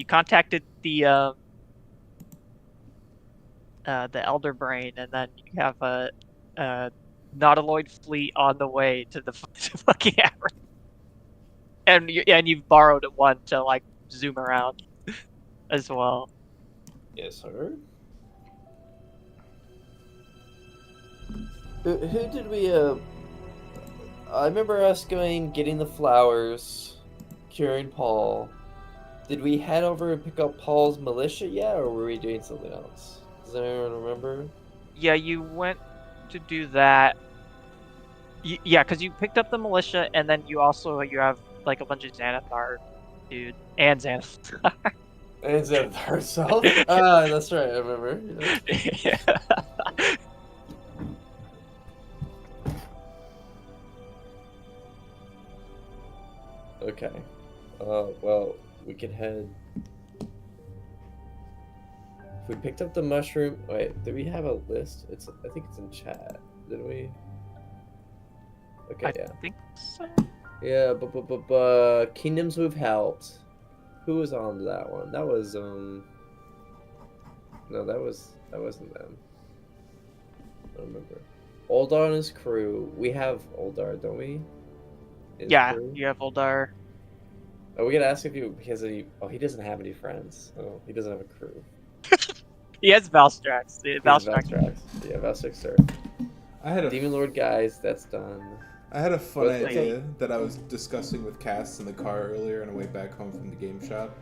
you contacted the Elder Brain, and then you have a Nautiloid fleet on the way to the to fucking Africa. And you've borrowed one to like zoom around as well. Yes, sir. Who did we? I remember us getting the flowers, curing Paul. Did we head over and pick up Paul's militia yet, or were we doing something else? Does anyone remember? Yeah, you went to do that. Yeah, because you picked up the militia, and then you have like a bunch of Xanathar dude and Xanathar. And Xanathar herself? Ah, that's right, I remember. Yeah. Okay. Well, we can head. If we picked up the mushroom, wait, did we have a list? I think it's in chat. Did we? Okay, yeah. I think so. Yeah, but kingdoms we've helped. Who was on that one? That was no, that wasn't them. I don't remember. Oldar and his crew. We have Oldar, don't we? Yeah, you have Oldar. Oh, we gotta ask if he doesn't have any friends. Oh, he doesn't have a crew. He has Valstrax. Valstrax. Yeah, Valstrax, sir. I had a Demon Lord guys, that's done. I had a fun idea that I was discussing with Cass in the car earlier on the way back home from the game shop.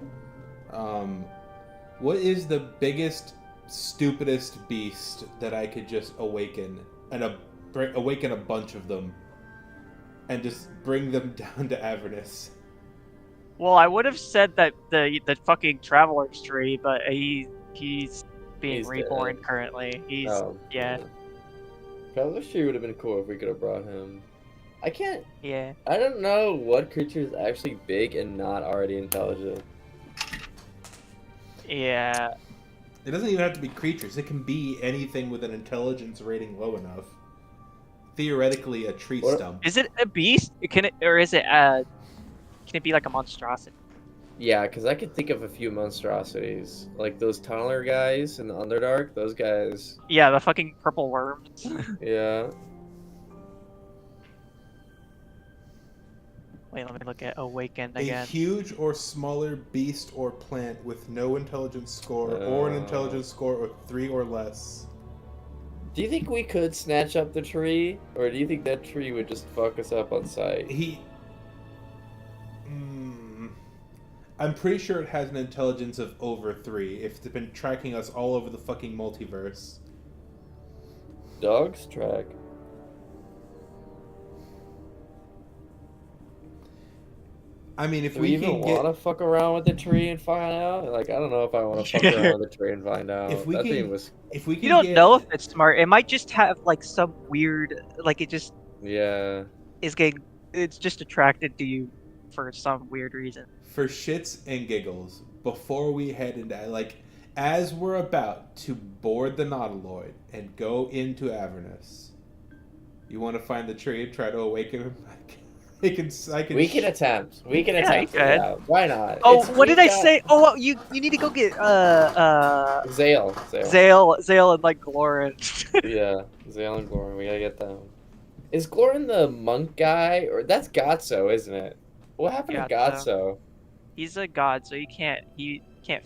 What is the biggest, stupidest beast that I could just awaken and awaken a bunch of them and just bring them down to Avernus? Well, I would have said that the fucking Traveler's Tree, but he's being reborn dead. Currently. Yeah. Traveler's Tree would have been cool if we could have brought him. I can't. Yeah. I don't know what creature is actually big and not already intelligent. Yeah. It doesn't even have to be creatures. It can be anything with an intelligence rating low enough. Theoretically, a tree stump. Is it a beast? Can it be like a monstrosity? Yeah, because I could think of a few monstrosities. Like those tunneler guys in the Underdark, those guys. Yeah, the fucking purple worms. Yeah. Wait, let me look at Awakened again. A huge or smaller beast or plant with no intelligence score or an intelligence score of 3 or less. Do you think we could snatch up the tree? Or do you think that tree would just fuck us up on sight? I'm pretty sure it has an intelligence of over 3 if it's been tracking us all over the fucking multiverse. Dogs track. I mean, if do we even want to fuck around with the tree and find out? Like, I don't know if I want to fuck around with the tree and find out. You don't know if it's smart. It might just have like some weird, like it just it's just attracted to you for some weird reason. For shits and giggles, before we head into as we're about to board the Nautiloid and go into Avernus, you want to find the tree and try to awaken him? We can attempt. We can attempt. Yeah, why not? Oh, what did I say? Oh, well, you need to go get Zale and like Glorin. Yeah, Zale and Glorin. We gotta get them. Is Glorin the monk guy, or that's Gotso, isn't it? What happened to Gotso? He's a god, so he can't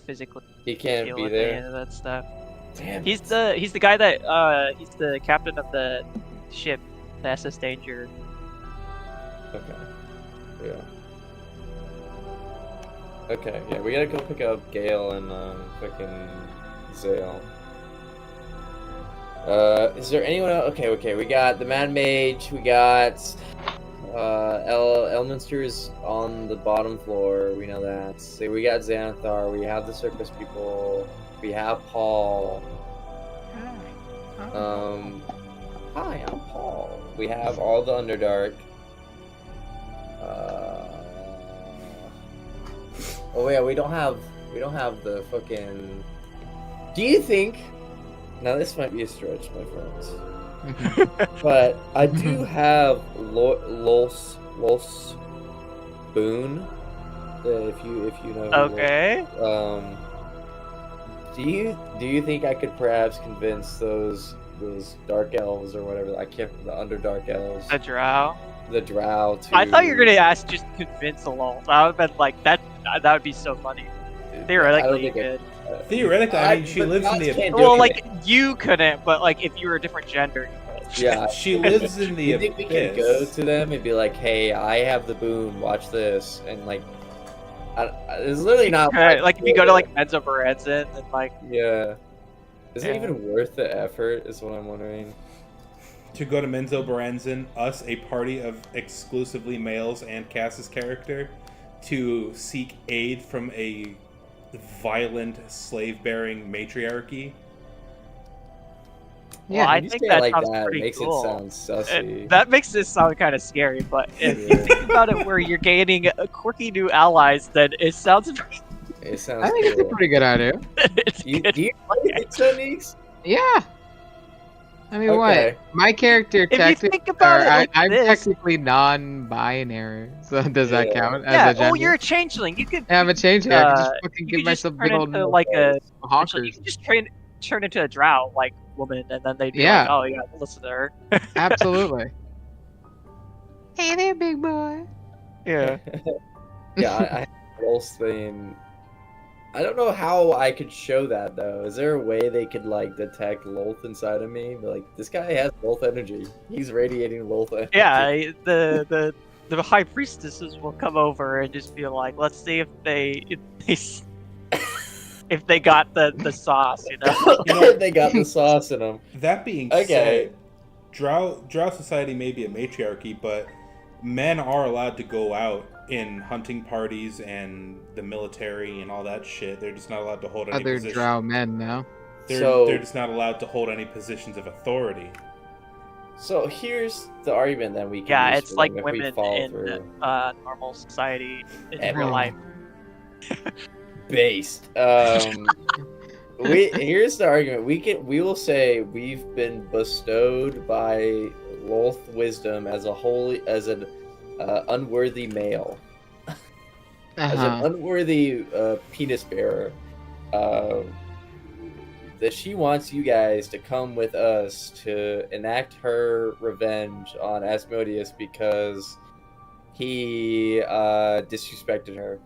physically. He can't deal be with there. Any of that stuff. Damn. He's the guy that he's the captain of the ship, the SS Danger. Okay. Yeah. Okay, yeah, we gotta go pick up Gale and fucking Zale. Is there anyone else? Okay, we got the Mad Mage, we got Elminster's on the bottom floor, we know that. So we got Xanathar, we have the circus people, we have Paul. Hi, I'm Paul. We have all the Underdark. Oh yeah, we don't have the fucking. Do you think? Now this might be a stretch, my friends. But I do have Los Boone If you know. Okay. Do you think I could perhaps convince those dark elves or whatever? I can't. The Underdark elves. The drow. The drow. I thought you were gonna ask just convince a lol. I would have been like that. That would be so funny. Theoretically, you could. Theoretically, I mean, she lives in the abyss. Well, like you couldn't, but like if you were a different gender, you could. Yeah, she lives in the you abyss. think we can go to them and be like, "Hey, I have the boon. Watch this," and like, it's literally not like if you go to like Menzo Berenzin and like. Yeah. Is it even worth the effort? Is what I'm wondering. To go to Menzo Berenzin, us, a party of exclusively males, and Cass's character, to seek aid from a violent slave-bearing matriarchy. Yeah, well, I think that sounds pretty makes cool. It sound sussy. That makes it sound kind of scary, but if you think about it, where you're gaining quirky new allies, then it sounds. It sounds. I think it's a pretty good idea. Do you play techniques? Yeah. I mean, what? My character technically, I'm technically non-binary, so does that count as a gender? Oh, you're a changeling. You could. Yeah, I'm a changeling. I can just fucking give myself big old like a honkers. You can just turn into a drow like woman, and then they'd be like, "Oh, yeah, listen to her." Absolutely. Hey there, big boy. Yeah. Yeah, I have a Lolth thing. I don't know how I could show that though. Is there a way they could like detect Lolth inside of me? Be like, this guy has Lolth energy. He's radiating Lolth energy. Yeah, the high priestesses will come over and just be like, let's see if they got the sauce, you know. They got the sauce in them. That being said, Drow society may be a matriarchy, but men are allowed to go out in hunting parties and the military and all that shit. They're just not allowed to hold any other position. drow men now. They're just not allowed to hold any positions of authority. So here's the argument that we can yeah, use it's like if women in normal society in real life. Based. Here's the argument. We will say we've been bestowed by Lolth wisdom as an unworthy male, as an unworthy penis bearer, that she wants you guys to come with us to enact her revenge on Asmodeus because he disrespected her.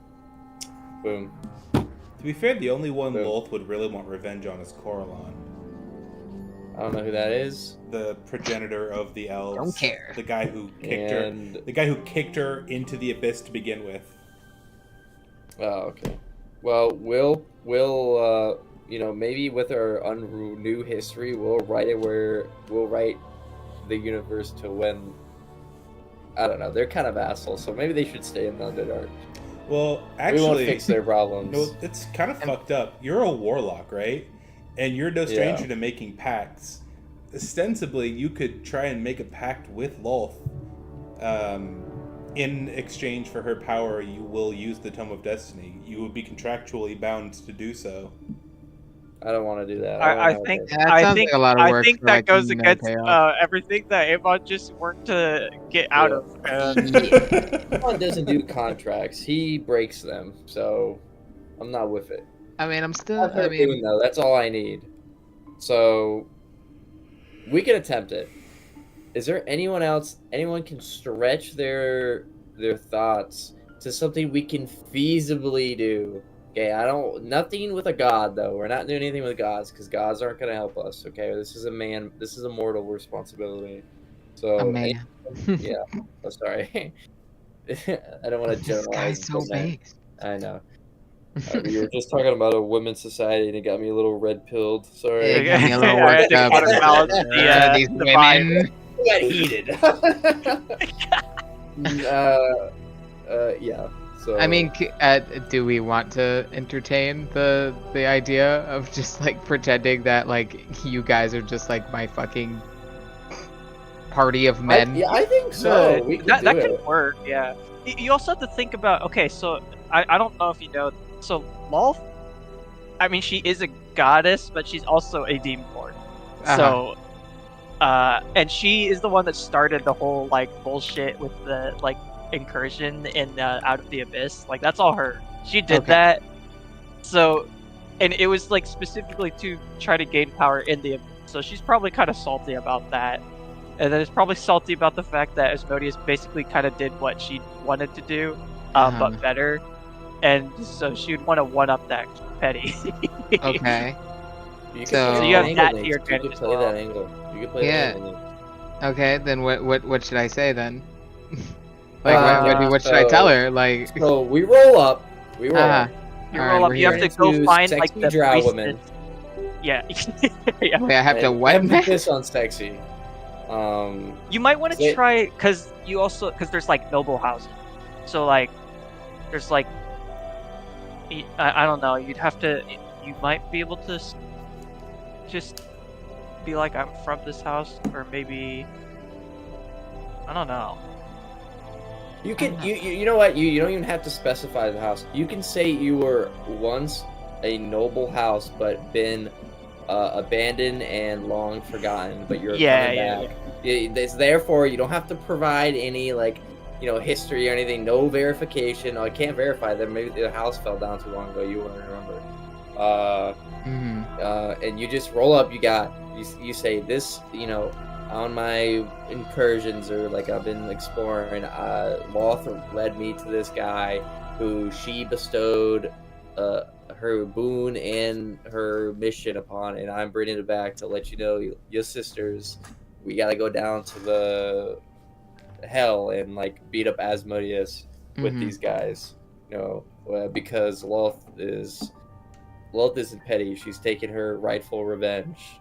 Boom. To be fair, the only one Lolth would really want revenge on is Coralon. I don't know who that is. The progenitor of the elves. Don't care. The guy who kicked her. The guy who kicked her into the abyss to begin with. Oh, okay. Well, we'll maybe with our new history, we'll write the universe to when. I don't know. They're kind of assholes, so maybe they should stay in the Underdark. Well, actually, we won't fix their problems. No, it's kind of fucked up. You're a warlock, right? And you're no stranger to making pacts. Ostensibly, you could try and make a pact with Lolth. In exchange for her power, you will use the Tome of Destiny. You would be contractually bound to do so. I don't want to do that. I think that goes against everything that Avon just worked to get out of. Avon doesn't do contracts; he breaks them. So I'm not with it. I mean, though, that's all I need. So we can attempt it. Is there anyone else? Anyone can stretch their thoughts to something we can feasibly do. Okay, nothing with a god though. We're not doing anything with gods because gods aren't going to help us. Okay, this is a mortal responsibility. So, a man. Yeah. Oh, sorry. I don't want to generalize. This guy's so big. I know. We were just talking about a women's society, and it got me a little red pilled. Sorry. It got me a little worked up. These women got heated. Yeah. So, I mean, do we want to entertain the idea of just like pretending that like you guys are just like my fucking party of men? I think so. That could work. Yeah. You also have to think about. Okay, so I don't know if you know. So Lolth, I mean, she is a goddess, but she's also a demon lord. So, and she is the one that started the whole like bullshit with the like incursion in Out of the Abyss. Like that's all her. She did Okay. that. So, and it was like specifically to try to gain power in the Abyss. So she's probably kind of salty about that. And then it's probably salty about the fact that Asmodeus basically kind of did what she wanted to do, but better. And so she would want to one-up that Petty. Okay. You So- So you have that to your You advantage could as play well. that angle. You could play Yeah. that angle. Okay, then what should I say then? Like what should I so- tell her? Like So we roll up. We roll uh-huh. up. You All roll right, up, we're you have here. to go Into find like sexy the drow priestess. women. Yeah. Yeah. Wait, I have to And what? emphasis on sexy. You might want to Say- try because there's like noble housing, so like there's like I don't know. You might be able to just be like I'm from this house, or maybe I don't know. You can you know what you don't even have to specify the house. You can say you were once a noble house, but been abandoned and long forgotten, but you're coming back. It's therefore you don't have to provide any like history or anything. No verification. I can't verify that. Maybe the house fell down too long ago. You wouldn't remember. And you just roll up. You say this. On my incursions or like I've been exploring, Loth led me to this guy who she bestowed her boon and her mission upon, and I'm bringing it back to let you know, your sisters, we gotta go down to the hell and like beat up Asmodeus with these guys, because Loth isn't petty. She's taking her rightful revenge.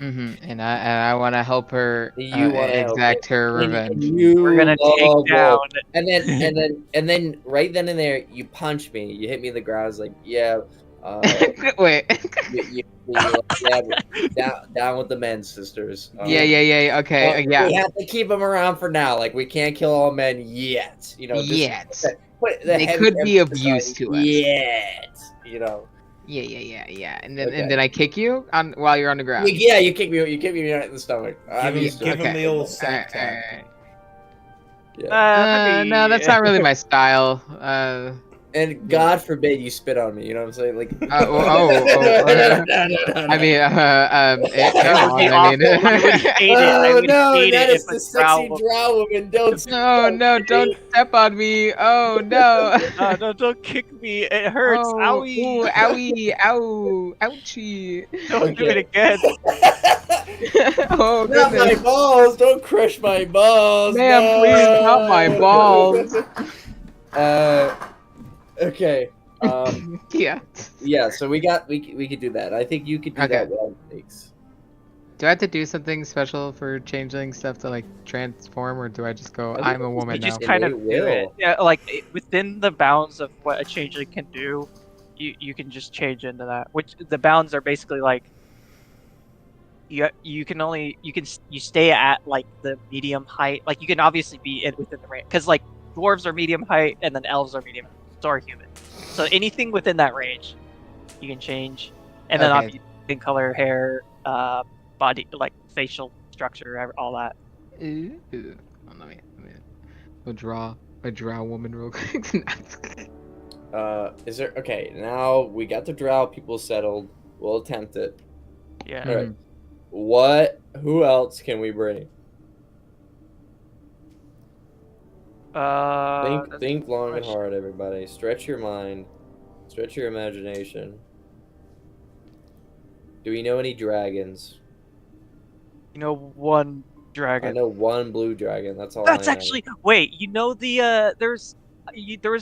And I want to help her You wanna help exact her. her revenge. We're gonna take down. And then right then and there, you punch me. You hit me in the ground. It's like, yeah. Wait. Down with the men, sisters. Yeah. Okay. We Yeah. have to keep them around for now. Like we can't kill all men yet. Yet. Put the They heavy could be of emphasis use on to us. Yet. Yeah. And Okay. then I kick you while you're on the ground. Yeah, you kick me right in the stomach. I'm used to Give it. him the old Alright, sack tap. alright. Yeah. No, that's not really my style. And God forbid you spit on me. You know what I'm saying? Like. I mean, That would be awful. I would hate it. I would hate that it is if the a drow sexy drow woman. Don't. No, don't step on me. Oh no. no, don't kick me. It hurts. Oh, Owie. ooh, owie, ow, ouchie. Don't do it again. Oh Not my goodness. balls! Don't crush my balls! Ma'am, no! please, not my balls. Okay. Yeah. Yeah. So we could do that. I think you could do Okay. that without mistakes. Do I have to do something special for changeling stuff to like transform, or do I just go, I think I'm a you woman You now? just kind of Innate do it. will. Yeah, like within the bounds of what a changeling can do, you can just change into that. Which the bounds are basically like you stay at like the medium height. Like you can obviously be within the range because like dwarves are medium height and then elves are medium. So are humans. So anything within that range, you can change, and then Okay. obviously skin color, hair, body, like facial structure, all that. Ooh. Oh, let me. We'll draw a drow woman real quick. Is there? Okay. Now we got the drow people settled. We'll attempt it. Yeah. All right. Who else can we bring? Think long and question. hard, everybody. Stretch your mind. Stretch your imagination. Do we know any dragons? One I dragon. know one blue dragon. That's all. That's I know. actually wait. There was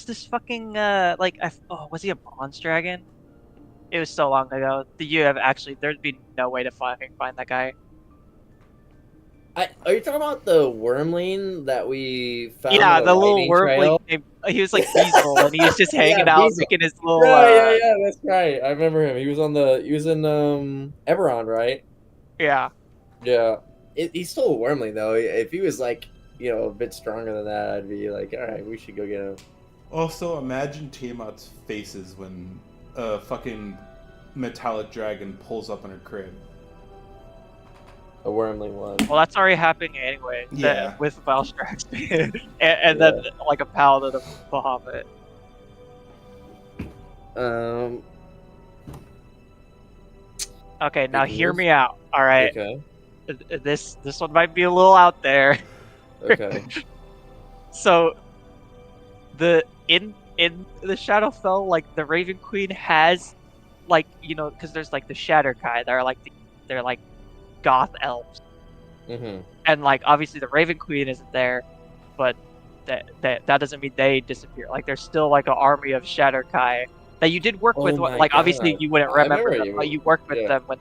this fucking was he a bronze dragon? It was so long ago. There'd be no way to fucking find that guy. Are you talking about the wormling that we found? Yeah, on the little lightning worm. trail? He was like Diesel, and he was just hanging Yeah, out, Diesel. making his little. Yeah, that's right. I remember him. He was in Eberron, right? Yeah. Yeah. He's still a wormling though. If he was like, a bit stronger than that, I'd be like, all right, we should go get him. Also, imagine Tiamat's faces when a fucking metallic dragon pulls up in her crib. A wormly one. Well, that's already happening anyway. Yeah. With Valstrax, and then like a paladin of Bahamut. Okay, now hear me out. All right. Okay. This one might be a little out there. Okay. So, in the Shadowfell, like the Raven Queen has, like, you know, because there's like the Shatterkai. They're like goth elves. Mm-hmm. And like obviously the Raven Queen isn't there, but that doesn't mean they disappear. Like there's still like an army of Shatterkai that you did work Oh with. my Like obviously God. you wouldn't I remember remember them, but you worked with yeah. them when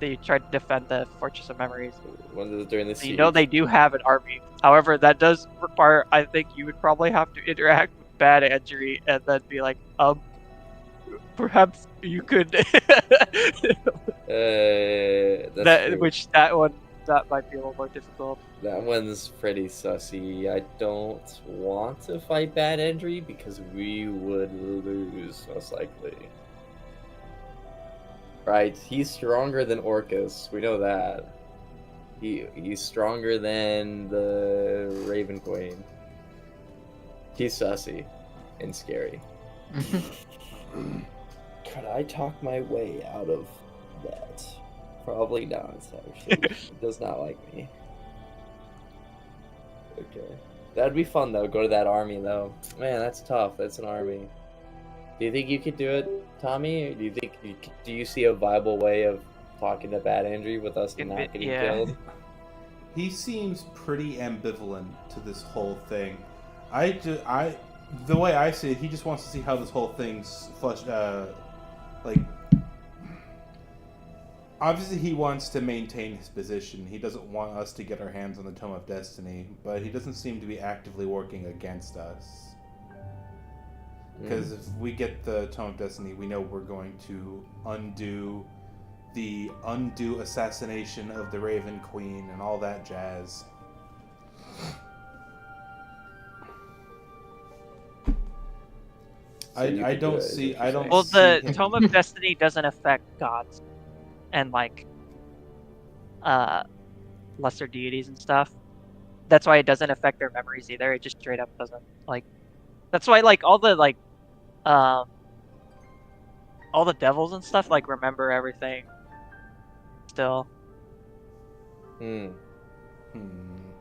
they tried to defend the Fortress of Memories. During the So siege. you know they do have an army. However, that does require, I think you would probably have to interact with Bad Andrew and then be like, perhaps you could. That's true. That might be a little more difficult. That one's pretty sussy. I don't want to fight Bad Andrew because we would lose, most likely. Right, he's stronger than Orcus. We know that. He's stronger than the Raven Queen. He's sussy and scary. Could I talk my way out of that? Probably not, actually. It does not like me. Okay. That'd be fun, though. Go to that army, though. Man, that's tough. That's an army. Do you think you could do it, Tommy? Or do you see a viable way of talking to Bad Andrew with us not getting killed? He seems pretty ambivalent to this whole thing. The way I see it, he just wants to see how this whole thing's flushed. Obviously, he wants to maintain his position. He doesn't want us to get our hands on the Tome of Destiny, but he doesn't seem to be actively working against us. Because if we get the Tome of Destiny, we know we're going to undo the assassination of the Raven Queen and all that jazz. I don't see. Well, the Tome of Destiny doesn't affect gods and like lesser deities and stuff. That's why it doesn't affect their memories either. It just straight up doesn't like. That's why like all the devils and stuff like remember everything still. So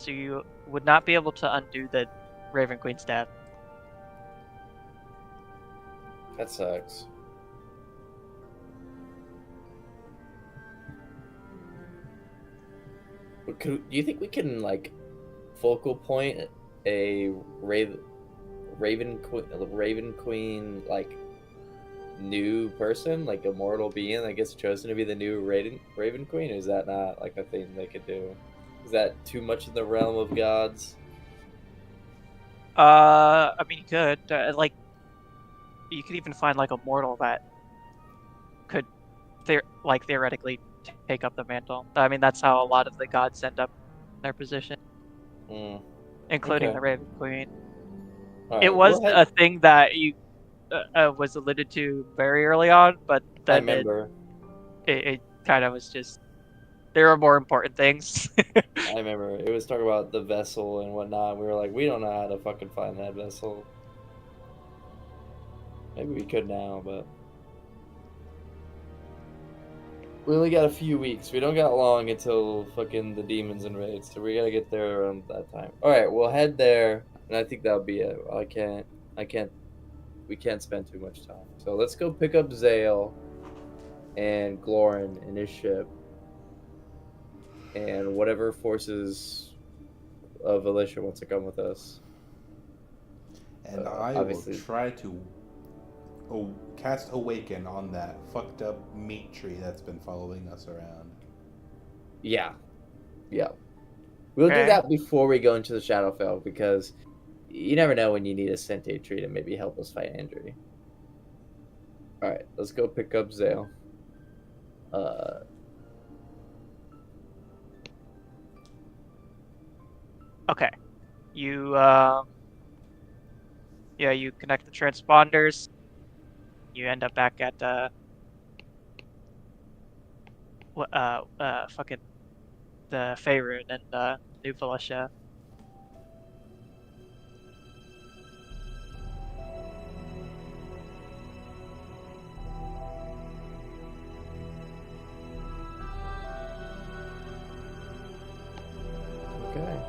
you would not be able to undo the Raven Queen's death. That sucks. Do you think we can like focal point a Raven Queen like new person, like a mortal being that gets chosen to be the new Raven Queen? Or is that not like a thing they could do? Is that too much in the realm of gods? I mean, you could like you could even find like a mortal that could theoretically take up the mantle. I mean, that's how a lot of the gods end up in their position, including the Raven Queen. Right, it was a thing that you was alluded to very early on, but then it kind of was just there are more important things. I remember it was talking about the vessel and whatnot. We were like, we don't know how to fucking find that vessel. Maybe we could now, but we only got a few weeks. We don't got long until fucking the demons and raids, so we gotta get there around that time. All right, we'll head there, and I think that'll be it. We can't spend too much time. So let's go pick up Zale and Glorin in his ship, and whatever forces of Alicia wants to come with us. And I will try to cast Awaken on that fucked up meat tree that's been following us around. Yeah. We'll do that before we go into the Shadowfell, because you never know when you need a sentient tree to maybe help us fight Andrew. Alright, let's go pick up Zale. Okay. You you connect the transponders. You end up back at fucking the Faerun and New Felicia. Okay.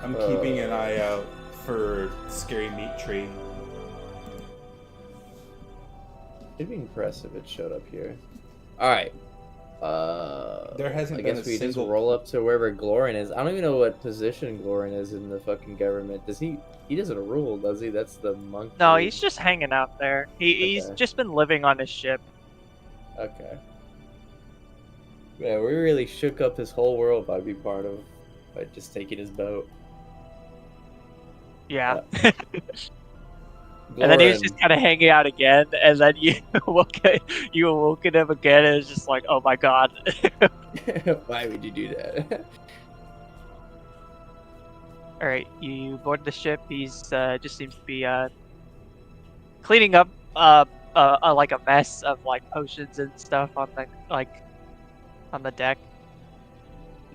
I'm keeping an eye out for scary meat tree. It'd be impressive if it showed up here. All right. There hasn't I been guess a we single. just roll up to wherever Glorin is. I don't even know what position Glorin is in the fucking government. Does he? He doesn't rule, does he? That's the monk. No, dude. he's just hanging out there. He's Okay. just been living on his ship. Okay. Yeah, we really shook up his whole world by just taking his boat. Yeah. And then he was just kind of hanging out again, and then you awoken him again, and it's just like, oh my god. Why would you do that? All right, you board the ship. He's just seems to be cleaning up like a mess of like potions and stuff on the deck.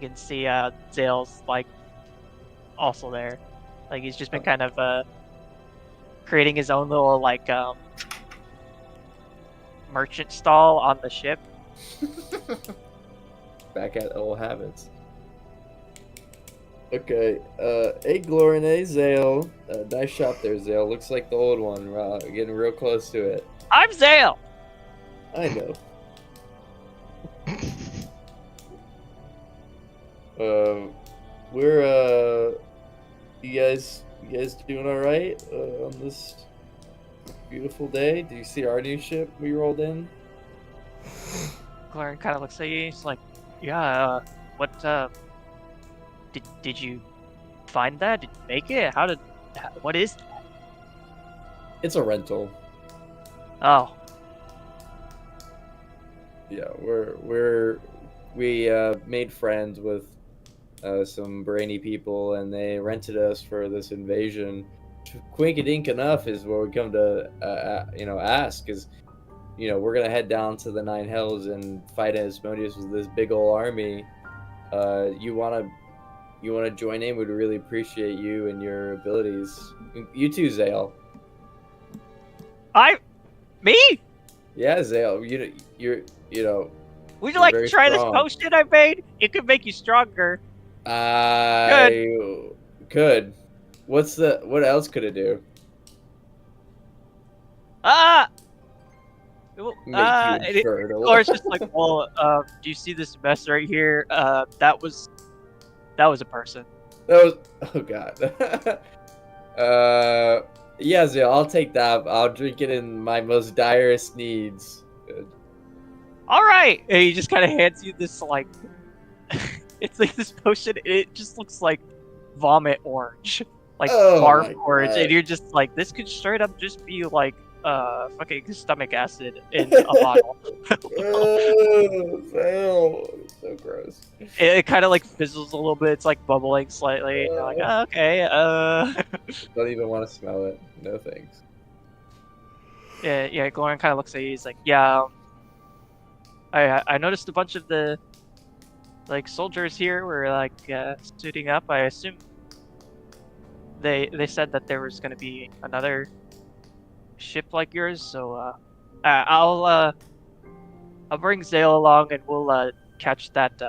You can see Zale's like also there. Like he's just been kind of creating his own little like merchant stall on the ship. Back at old habits. Okay, hey Glorin, hey Zale. Nice shop there, Zale. Looks like the old one. Getting real close to it. I'm Zale. I know. We're you guys doing all right on this beautiful day? Do you see our new ship we rolled in? Glorin kind of looks at you. He's like, yeah. What did you find that? Did you make it? What is that? It's a rental. Oh, Yeah, we made friends with some brainy people, and they rented us for this invasion. Quinkadink enough is what we come to ask is, we're gonna head down to the Nine Hells and fight Asmodeus with this big old army. You wanna join in? We'd really appreciate you and your abilities. You too, Zale. me? Yeah, Zale. Would you Would you You're like to very try strong. this potion I made? It could make you stronger. I could. What else could it do? Ah! Make you And infertile. or it's just like, well, do you see this mess right here? That was a person. That was, oh god. Yeah, Zale, I'll take that. I'll drink it in my most direst needs. All right, and he just kind of hands you this like, it's like this potion. It just looks like vomit orange, like Oh barf my orange, God. and you're just like, this could straight up just be like, fucking stomach acid in a bottle. Oh, Zale. It's so gross. It kind of like fizzles a little bit. It's like bubbling slightly. And you're like, oh, okay. Don't even want to smell it. No thanks. Yeah. Goran kind of looks at you. He's like, yeah. I noticed a bunch of the like soldiers here were like suiting up. I assume they said that there was gonna be another ship like yours. So I'll bring Zale along and we'll catch that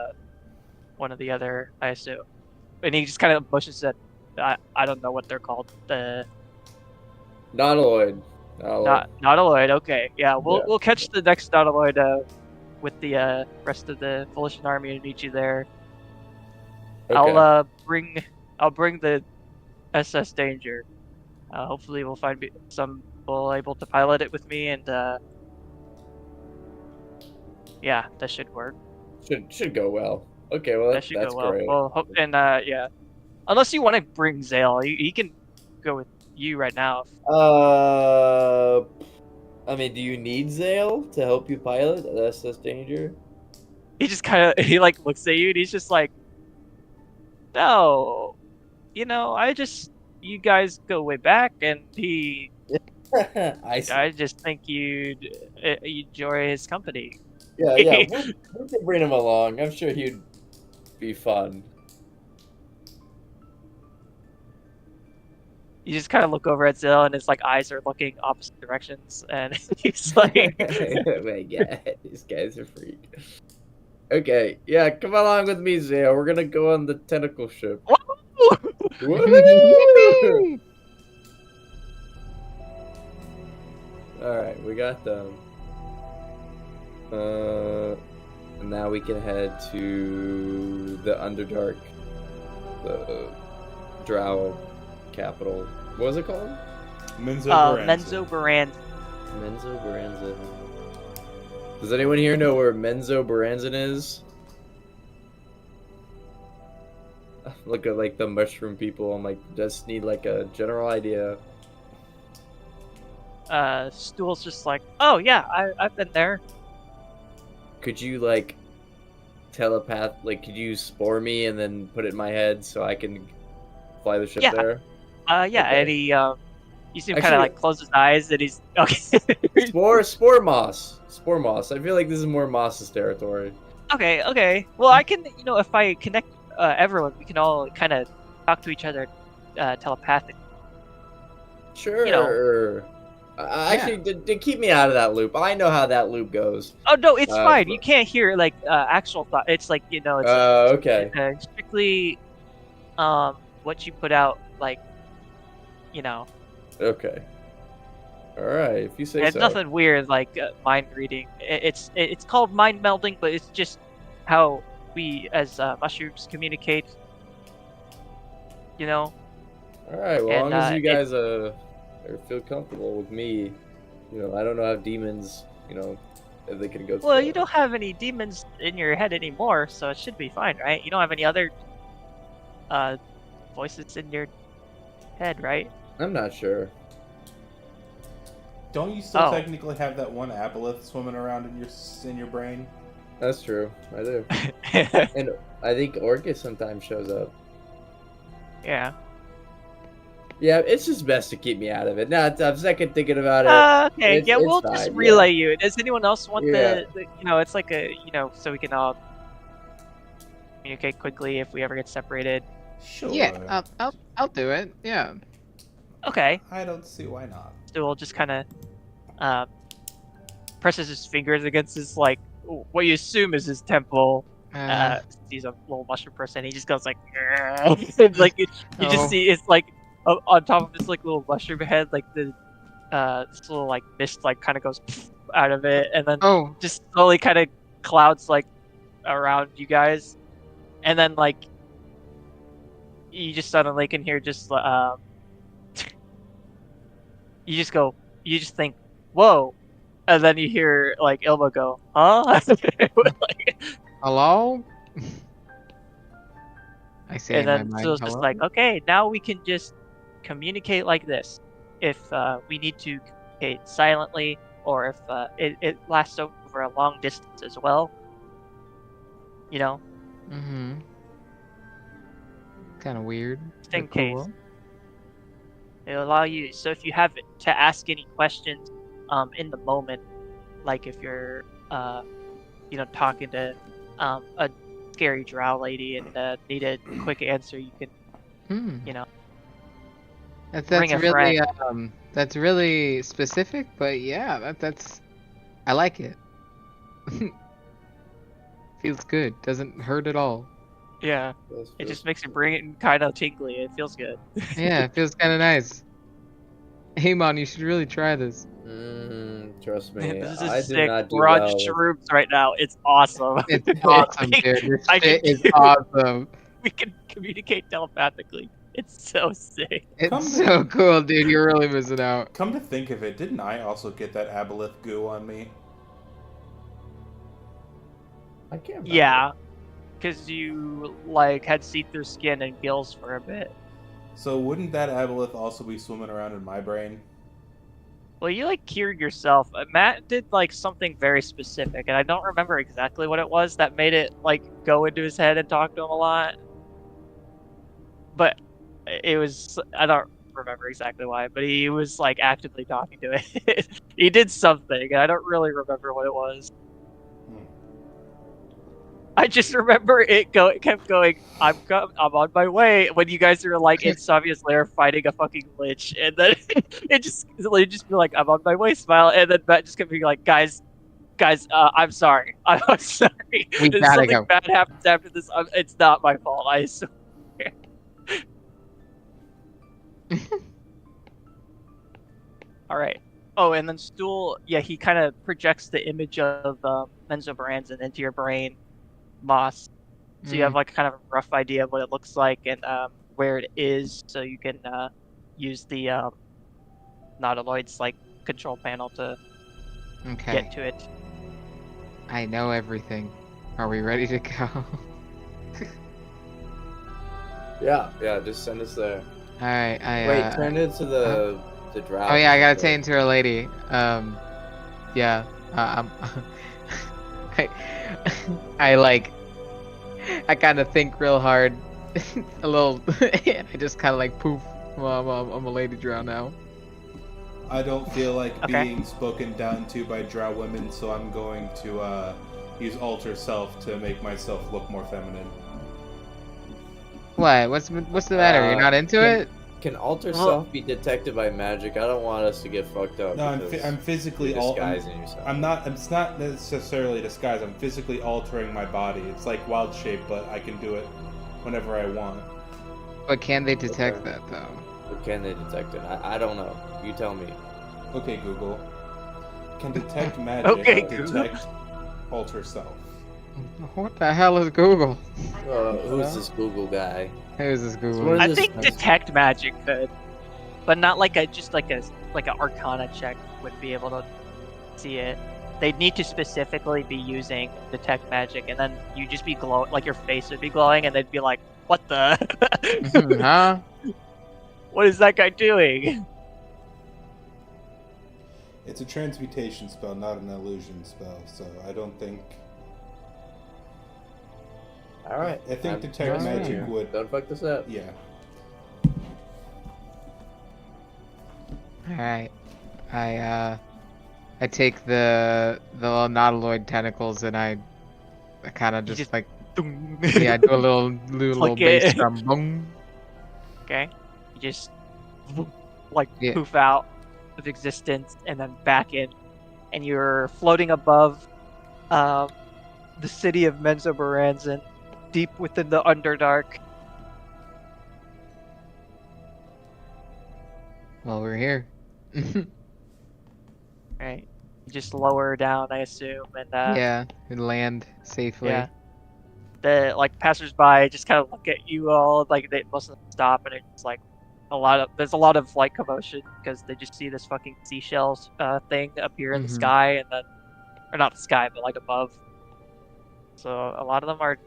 one of the other, I assume. And he just kind of pushes it. I don't know what they're called. The Nautiloid. Nautiloid. Okay, yeah, Yeah. we'll catch the next Nautiloid with the rest of the Felician army and meet you there. Okay. I'll bring the SS Danger. Hopefully, we'll find some people able to pilot it with me, and yeah, that should work. Should go well. Okay, well That should that's go well. great. Well, and yeah, unless you want to bring Zale, he can go with you right now. I mean, do you need Zale to help you pilot the SS Danger? He just kind of like looks at you, and he's just like, no, you guys go way back, and I see. I just think you'd enjoy his company. Yeah, we can bring him along. I'm sure he'd be fun. You just kind of look over at Zill, and his like eyes are looking opposite directions, and he's like, Oh my god, these guys are freak. Okay, yeah, come along with me, Zill. We're gonna go on the tentacle ship. Woohoo! Alright, we got them. And now we can head to the Underdark, the Drow capital. What was it called? Menzo Baranza. Menzo Baranza. Does anyone here know where Menzo Baranzan is? Look at like the mushroom people. I'm like, just need like a general idea. Stool's just like, oh yeah, I've been there. Could you like telepath? Like, could you spore me and then put it in my head so I can fly the ship there? Yeah, Okay. and he you see him kind of like close his eyes, and he's okay. Spore moss. Spore moss. I feel like this is more Moss's territory. Okay. Well, I can, if I connect everyone, we can all kind of talk to each other telepathic. Sure. Actually, keep me out of that loop. I know how that loop goes. Oh no, it's fine. You can't hear like actual thought. It's like it's okay. Strictly what you put out, like Okay. All right, if you say it's so. nothing weird like mind reading. It's called mind melding, but it's just how we as mushrooms communicate. All right. Well, as long as you guys feel comfortable with me, I don't know how demons, if they can go. Well, you don't have any demons in your head anymore, so it should be fine, right? You don't have any other voices in your head, right? I'm not sure. Don't you still technically have that one aboleth swimming around in your brain? That's true. I do. And I think Orcus sometimes shows up. Yeah. Yeah, it's just best to keep me out of it. Now, I'm second thinking about it. Okay, we'll just relay you. Does anyone else want the it's like a, so we can all communicate quickly if we ever get separated? Sure. Yeah, I'll do it. Yeah. Okay. I don't see why not. Stool just kind of presses his fingers against his, like, what you assume is his temple. He's a little mushroom person. He just goes like, like you just see it's like on top of his like little mushroom head, like the this little like mist like kind of goes out of it, and then just slowly kind of clouds like around you guys, and then like you just suddenly can hear just you just think, whoa, and then you hear like Ilma go, huh? Like, hello? I say and in then my mind, Phil's hello? just like, okay, now we can just communicate like this. If we need to communicate silently, or if it lasts over a long distance as well, Mm-hmm. Kind of weird. just in but case. cool. It'll allow you, so if you have to ask any questions in the moment, like if you're talking to a scary drow lady and need a quick answer, you can That's bring a really friend. that's really specific, but yeah, that's I like it. Feels good. Doesn't hurt at all. Yeah, it just makes your brain kind of tingly. It feels good. Yeah, it feels kind of nice. Hey, Mon, you should really try this. Trust me, This is I did sick. not do We're on well. shrooms right now. It's awesome. It's awesome, dude. This shit is awesome. We can communicate telepathically. It's so sick. It's so cool, dude. You're really missing out. Come to think of it, didn't I also get that aboleth goo on me? I can't remember. Yeah, because you like had see-through skin and gills for a bit. So wouldn't that aboleth also be swimming around in my brain? Well, you like cured yourself. Matt did like something very specific, and I don't remember exactly what it was that made it like go into his head and talk to him a lot. But it was, I don't remember exactly why, but he was like actively talking to it. He did something, and I don't really remember what it was. I just remember it kept going. I'm on my way. When you guys are like in Savia's lair fighting a fucking lich, and then it just be like, I'm on my way, smile, and then Matt just kept being like, guys, I'm sorry. I'm sorry. We If gotta something go. bad happens after this, it's not my fault. I swear. All right. Oh, and then Stool, yeah, he kind of projects the image of Menzo Baranzan into your brain, Moss. So you have like kind of a rough idea of what it looks like and where it is, so you can use the Nautiloid's like control panel to Okay. get to it. I know everything. Are we ready to go? Yeah, just send us there. Alright, Wait, turn it to the drought. Oh yeah, I gotta turn to a lady. Yeah. I'm I kind of think real hard, a little. I just kind of like poof. Well, I'm a lady drow now. I don't feel like Okay. being spoken down to by drow women, so I'm going to use alter self to make myself look more feminine. What? What's the matter? You're not into it? Can alter self be detected by magic? I don't want us to get fucked up. No, because I'm physically you're disguising yourself. I'm not. It's not necessarily disguise. I'm physically altering my body. It's like wild shape, but I can do it whenever I want. But can they detect Okay. that though? Or can they detect it? I don't know. You tell me. Okay, Google. Can detect magic. Okay, Google. detect alter self. What the hell is Google? Who's this Google guy? Who's this one Google? of I This- think detect magic could, but not like an Arcana check would be able to see it. They'd need to specifically be using detect magic, and then you just be glow, like your face would be glowing, and they'd be like, "What the? Huh? What is that guy doing?" It's a transmutation spell, not an illusion spell, so I don't think. All right. I think I'm detect trusting magic you. would. Don't fuck this up. Yeah. Alright. I take the little nautiloid tentacles and I kind of just like yeah, do a little Click bass it. drum. Boom. Okay, you just like Yeah. poof out of existence and then back in, and you're floating above the city of Menzo Baranzan, deep within the Underdark. Well, we're here. Right, you just lower down, I assume, and Yeah, we land safely. yeah. The like passersby just kind of look at you all, like they most of them stop, and it's like there's a lot of like commotion because they just see this fucking seashells thing appear in the Mhm. sky, and then, or not the sky, but like above. So a lot of them are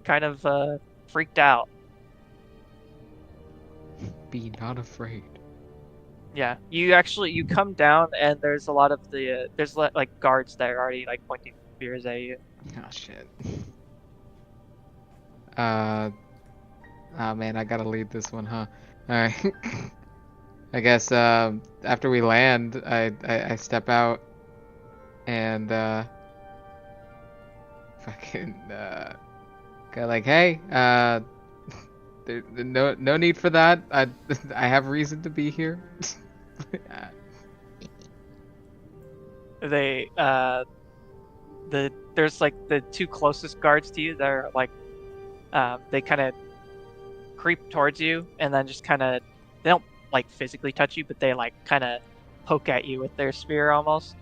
kind of freaked out. Be not afraid. Yeah, you come down, and there's a lot of the there's like guards that are already like pointing spears at you. Oh shit. Oh man, I gotta lead this one, huh? Alright. I guess after we land, I step out and fucking go like, hey, no need for that. I have reason to be here. They there's like the two closest guards to you that are like they kind of creep towards you, and then just kind of, they don't like physically touch you, but they like kind of poke at you with their spear almost.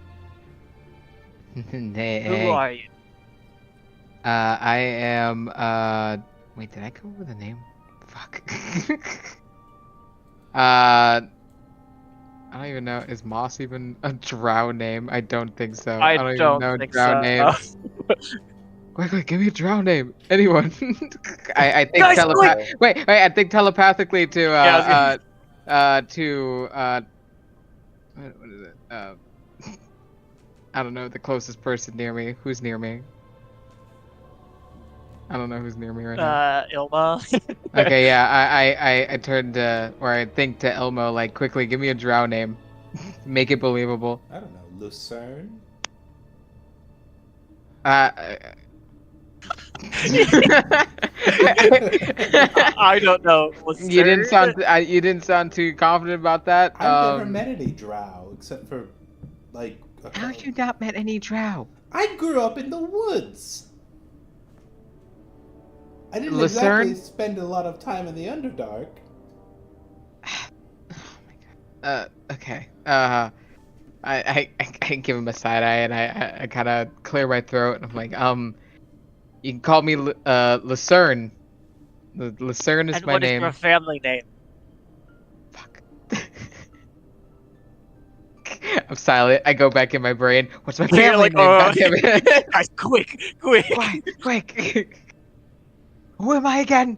Hey, Who are you? I am wait, did I go over the name? Fuck. I don't even know. Is Moss even a drow name? I don't think so. I don't don't even know think drow so. names. Quick, give me a drow name. Anyone. I think Guys, Wait, I think telepathically to Yeah, what is it? I don't know, the closest person near me. Who's near me? I don't know who's near me right now. Ilma. Okay, yeah, I turned or I think to Elmo, like, quickly, give me a drow name. Make it believable. I don't know. Lucerne? I don't know. You didn't sound too confident about that. I've never met any drow except for like. How have you not met any drow? I grew up in the woods. I didn't Lucerne? exactly spend a lot of time in the Underdark. Okay. I give him a side eye and I kind of clear my throat and I'm like, you can call me Lucerne. Lucerne is And my what is name. your family name? Fuck. I'm silent. I go back in my brain. What's my You're family like, name? God damn it. Guys, quick! Quick. Who am I again?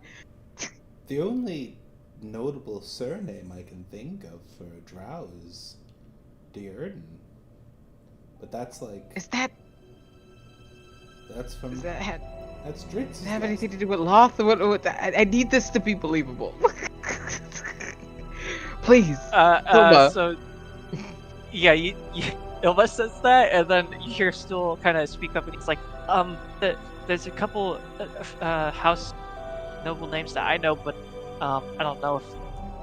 The only notable surname I can think of for a drow is Dearden. But that's like... Is that... That's from... Does that That's Dritz. does it have anything to do with Loth? I need this to be believable. Please. Hilma. So, yeah, Ilma says that, and then you hear Stool kind of speak up, and he's like, there's a couple house noble names that I know, but I don't know if.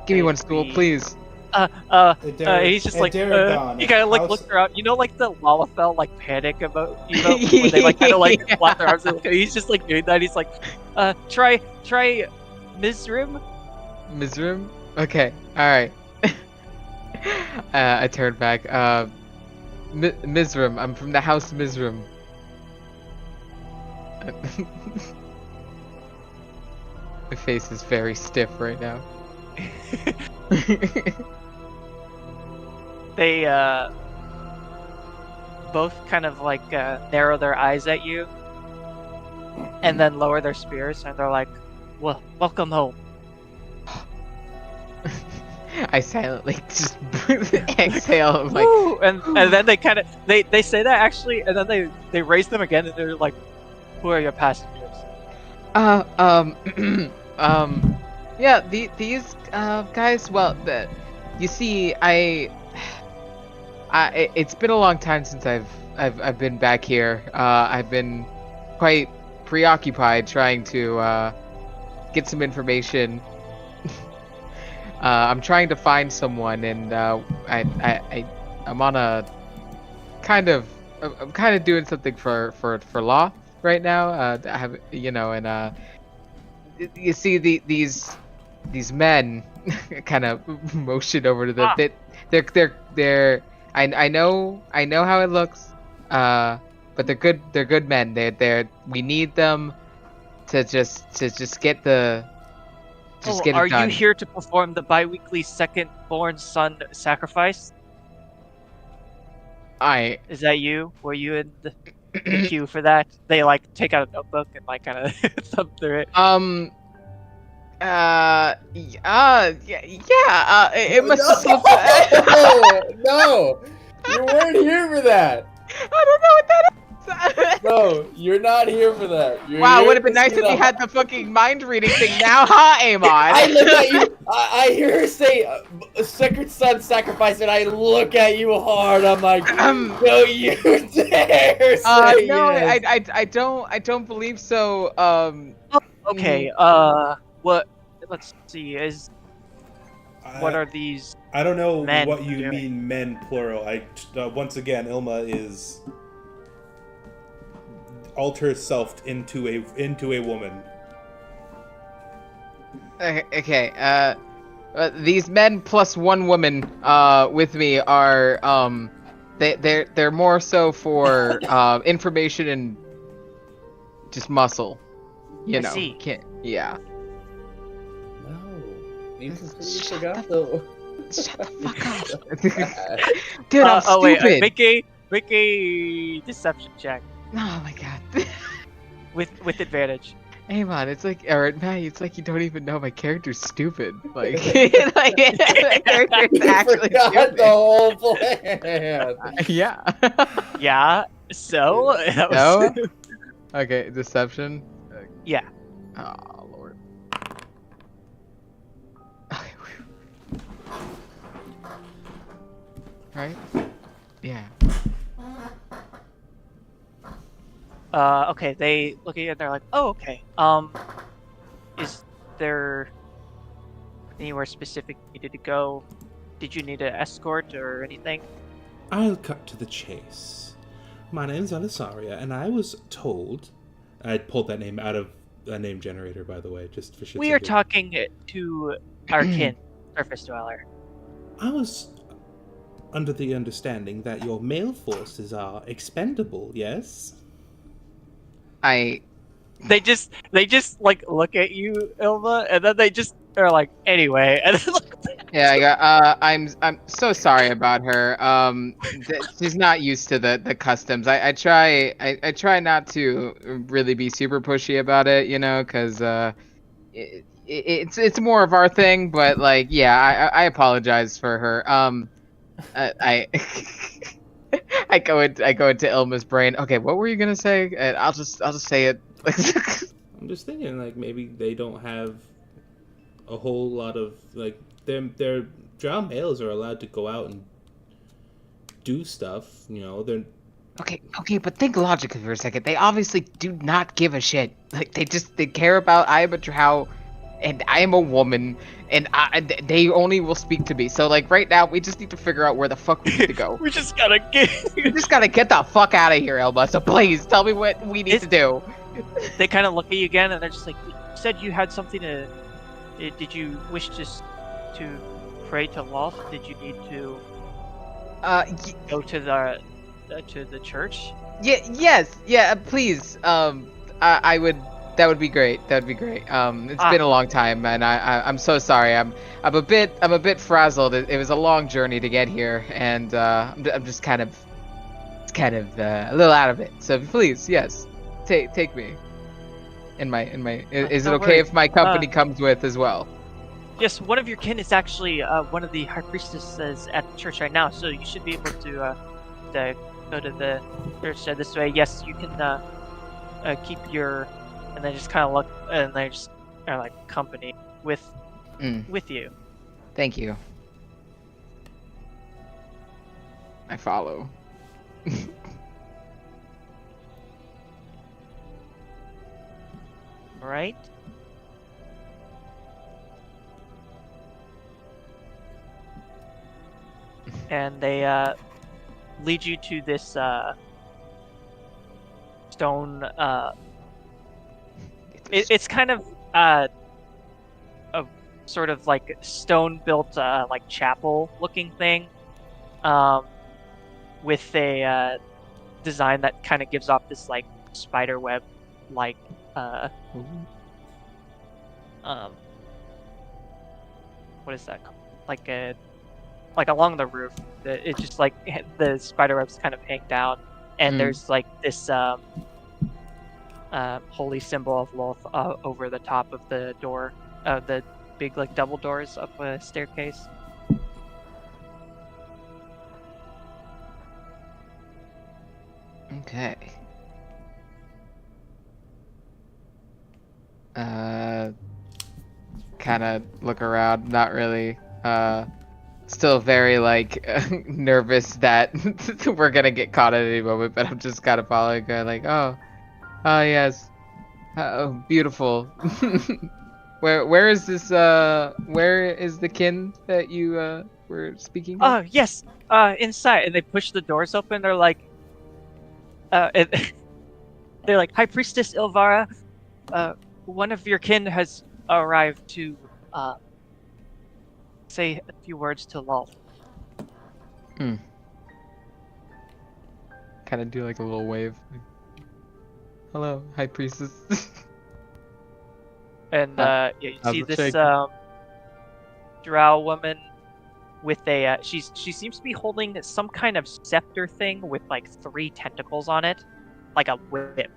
Give me one, Stool, please. He's just like, Daragon, he kind of like house- looks around, you know, like the Lalafell like panic about, you know, when they like kind of like Yeah. flap their arms. And he's just like doing that. He's like, try Mizrim. Mizrim? Okay, alright. I turn back. Mizrim. I'm from the house Mizrim. My face is very stiff right now. They both kind of like narrow their eyes at you, and then lower their spears, and they're like, "Well, welcome home." I silently just exhale. I'm like, Woo! And then they kind of they say that actually, and then they raise them again, and they're like, "Who are your passengers?" yeah, these guys. Well, you see, it's been a long time since I've been back here. I've been quite preoccupied trying to get some information. I'm trying to find someone, and I'm on a I'm kind of doing something for law right now. I have, you know, and you see these men kind of motion over to the they're I know how it looks, but they're good men. We need them to just get the get it Are done. you here to perform the bi-weekly second-born son sacrifice? Is that you? Were you in the queue for that? They like take out a notebook and like kind of thumb through it. It must have slipped. No, you weren't here for that. I don't know what that is. No, you're not here for that. Wow, would have been nice if we had the fucking mind reading thing now, huh, Amon? I look at you. I hear her say "sacred son sacrifice," and I look at you hard. I'm like, "No, you dare say no, yes." I don't believe so. Okay. What? Let's see. What are these? I don't know men what you doing? mean, men plural. Once again, Ilma is alter herself into a woman. Okay. These men plus one woman with me are they're more so for information and just muscle. You know. see. Yeah. No, you completely forgot though. Shut the fuck up. Dude, I'm Oh stupid. wait, make a deception check Oh my god. with advantage. Amon, it's like, or Matt, it's like you don't even know my character's stupid. Like, like my character's You actually forgot stupid. the whole plan. Yeah. Yeah. So. that No? was- Okay, deception. Yeah. Oh lord. Okay. Whew. Right? Yeah. Okay, they look at you and they're like, "Oh, okay. Is there anywhere specific you needed to go? Did you need an escort or anything?" I'll cut to the chase. My name's Alisaria, and I was told... I pulled that name out of a name generator, by the way, just for shits We and are giggles. talking to our kin, Surface Dweller. I was under the understanding that your male forces are expendable, yes? I They just like look at you, Ilma, and then they just are like, anyway, and then look back. Yeah, I got, I'm so sorry about her. She's not used to the customs. I try not to really be super pushy about it, you know, because it's more of our thing. But like, yeah, I apologize for her. I I go into Ilma's brain. Okay, what were you gonna say? And I'll just say it. I'm just thinking, like, maybe they don't have a whole lot of, like, their drow males are allowed to go out and do stuff, you know, they're... Okay, but think logically for a second. They obviously do not give a shit. Like they care about I am a drow, and I am a woman, and they only will speak to me. So like right now, we just need to figure out where the fuck we need to go. We just gotta get. We just gotta get the fuck out of here, Elba. So please tell me what we need to do. They kind of look at you again, and they're just like, "You said you had something to. Did you wish to pray to Loth? Did you need to go to the church?" Yes, yeah, please. I would. That would be great. That would be great. It's been a long time, and I'm so sorry. I'm a bit frazzled. It was a long journey to get here, and I'm just kind of a little out of it. So please, yes, take me. In my. Is it Don't okay worry. if my company comes with as well? Yes, one of your kin is actually one of the high priestesses at the church right now, so you should be able to go to the church this way. Yes, you can keep your, and they just kind of look, and they just are like company with you. Thank you. I follow. Right? And they lead you to this stone. It's kind of a sort of like stone-built like chapel-looking thing, with a design that kind of gives off this like spider web, like what is that called? Like along the roof. It just like the spider webs kind of hang down, and there's like this holy symbol of Loth over the top of the door, the big like double doors up a staircase. Okay. Kind of look around, not really. Still very like nervous that we're gonna get caught at any moment, but I'm just kind of following her, like, oh yes, oh beautiful. Where is this? Where is the kin that you were speaking of? Oh yes, inside, and they push the doors open. They're like, they're like, High Priestess Ilvara, one of your kin has arrived to say a few words to Loth. Kind of do like a little wave. Hello, High Priestess. And yeah, you how's see it this shaking? drow woman with a she seems to be holding some kind of scepter thing with like 3 tentacles on it, like a whip.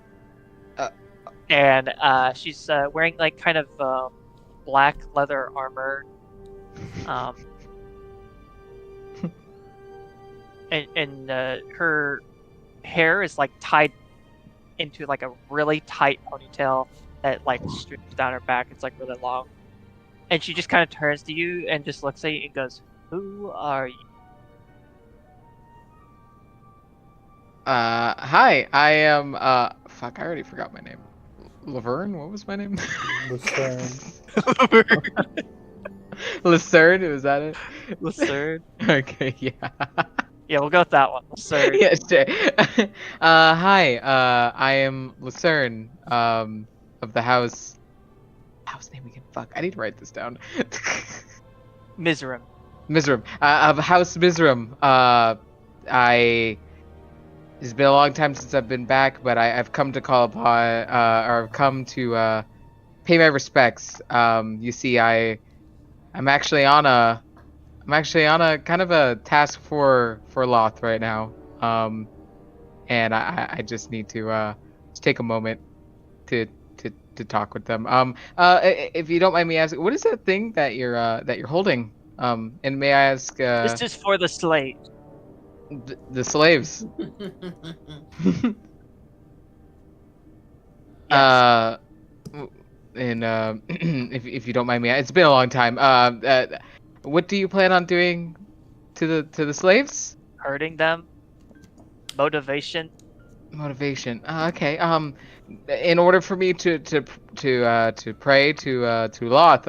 And she's wearing like kind of black leather armor, and her hair is like tied into like a really tight ponytail that like streams down her back. It's like really long, and she just kind of turns to you and just looks at you and goes, "Who are you?" Hi, I am fuck, I already forgot my name. Laverne? What was my name? Lucerne. Lucerne, was that it? Lucerne. Okay, yeah. Yeah, we'll go with that one. Lucerne. Yeah, sure. Hi, I am Lucerne, of the house name again, fuck, I need to write this down. Mizram. Mizram, of House Mizram. It's been a long time since I've been back, but I've come to call upon, or I've come to, pay my respects. You see, I'm actually on a kind of a task for Loth right now. And I just need to just take a moment to talk with them. If you don't mind me asking, what is that thing that you're holding? And may I ask, This is for the slave. the slaves? Yes. And if you don't mind me, it's been a long time. What do you plan on doing to the slaves? Hurting them. Motivation. Motivation. Okay. In order for me to pray to Loth,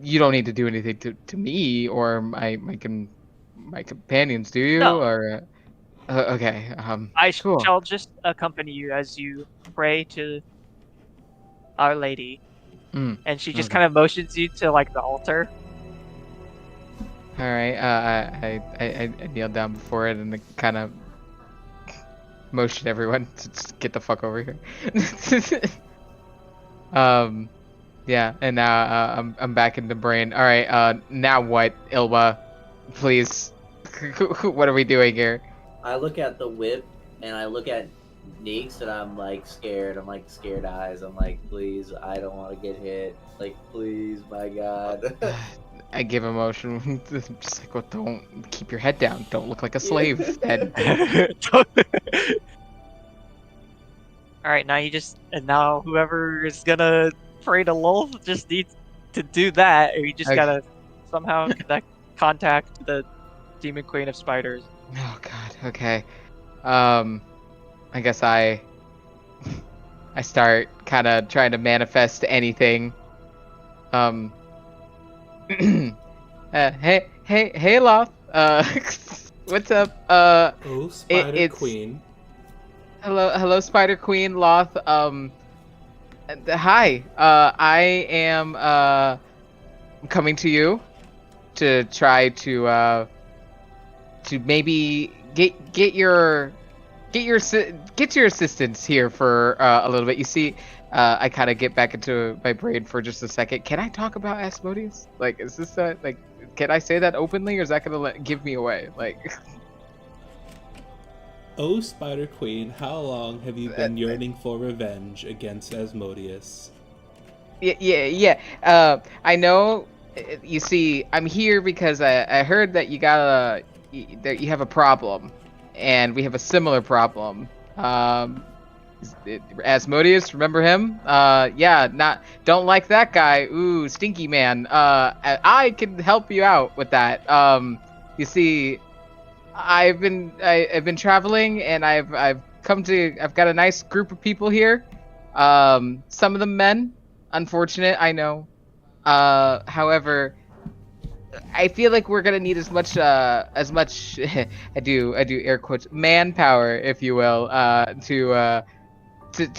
you don't need to do anything to me or my companions, do you? No. Or okay. I Cool. shall just accompany you as you pray to Our Lady. And she just Okay. kind of motions you to like the altar. All right. I kneel down before it and kind of motion everyone to just get the fuck over here. Yeah. And now I'm back in the brain. All right. Now what, Ilma? Please. What are we doing here? I look at the whip and I look at Neeks and I'm like scared. I'm like scared eyes. I'm like, please, I don't want to get hit. Like, please, my God. I give a motion. Just like, well, don't keep your head down. Don't look like a slave. And Alright, now whoever is gonna pray to Lolth just needs to do that, or you just Okay. gotta somehow contact the Demon Queen of Spiders. oh god. Okay. I guess I start kind of trying to manifest anything. Hey, Loth. What's up? Oh, Spider it's- Queen. Hello, Spider Queen, Loth. Hi. I am coming to you to try to maybe get your assistance here for a little bit. You see, I kind of get back into my brain for just a second. Can I talk about Asmodeus? Like, is this like? Can I say that openly, or is that gonna give me away? Like, Oh, Spider Queen, how long have you been yearning for revenge against Asmodeus? yeah. I know. You see, I'm here because I heard that that you have a problem, and we have a similar problem. Asmodeus, remember him? Yeah, don't like that guy. Ooh, stinky man. I can help you out with that. You see, I've been traveling, and I've got a nice group of people here. Some of them men, unfortunate, I know. However, I feel like we're gonna need as much I do air quotes manpower, if you will, to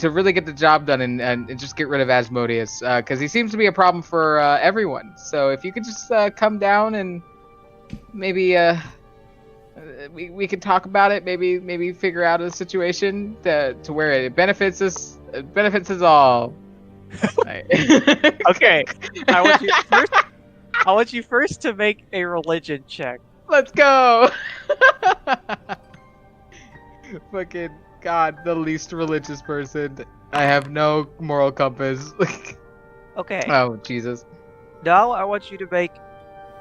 really get the job done and just get rid of Asmodeus, because he seems to be a problem for everyone. So if you could just come down and maybe we could talk about it, maybe figure out a situation to where it benefits us all. Okay, I want you first to make a religion check. Let's go. Fucking God, the least religious person. I have no moral compass. Okay. Oh, Jesus. Now I want you to make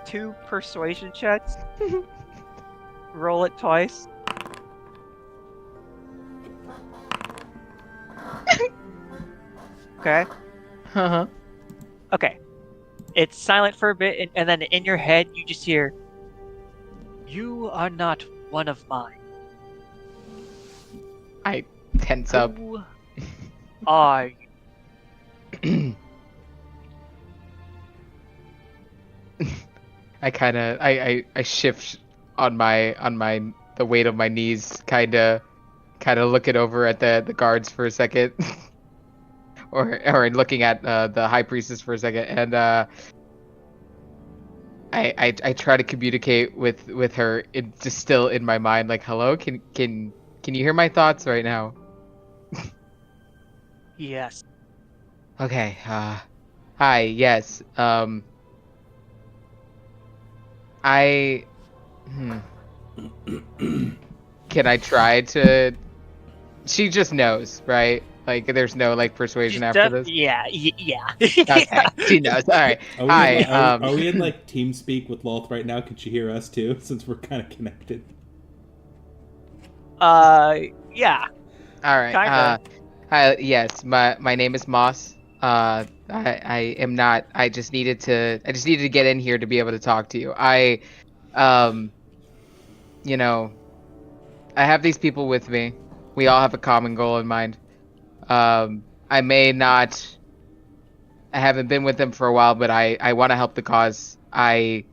2 persuasion checks. Roll it twice. Okay. Uh-huh. Okay. It's silent for a bit, and then in your head you just hear, "You are not one of mine." I tense up. Who are you? I kind of I shift on the weight of my knees, kind of looking over at the guards for a second, or looking at the high priestess for a second, and I try to communicate with her. It's just still in my mind, like, hello, can you hear my thoughts right now? Yes. Okay. Hi. Yes. I. Can I try to? She just knows, right? Like, there's no like persuasion after this. Yeah, yeah. Okay, she knows. All right. Are we, Hi. in, like, are we in like team speak with Loth right now? Can she hear us too? Since we're kind of connected. Yeah. All right. Kinda. Hi. Yes. My name is Moss. I am not. I just needed to get in here to be able to talk to you. You know, I have these people with me. We all have a common goal in mind. I may not. I haven't been with them for a while, but I want to help the cause. I'm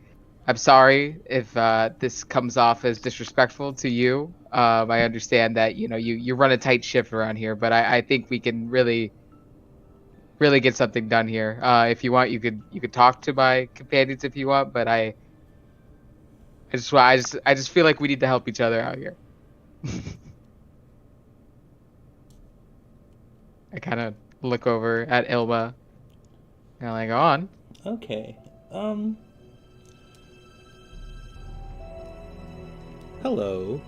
sorry if this comes off as disrespectful to you. I understand that you run a tight ship around here, but I think we can really get something done here. If you want, you could talk to my companions if you want, but I just feel like we need to help each other out here. I kind of look over at Ilma and I'm like, go on. Okay. Hello.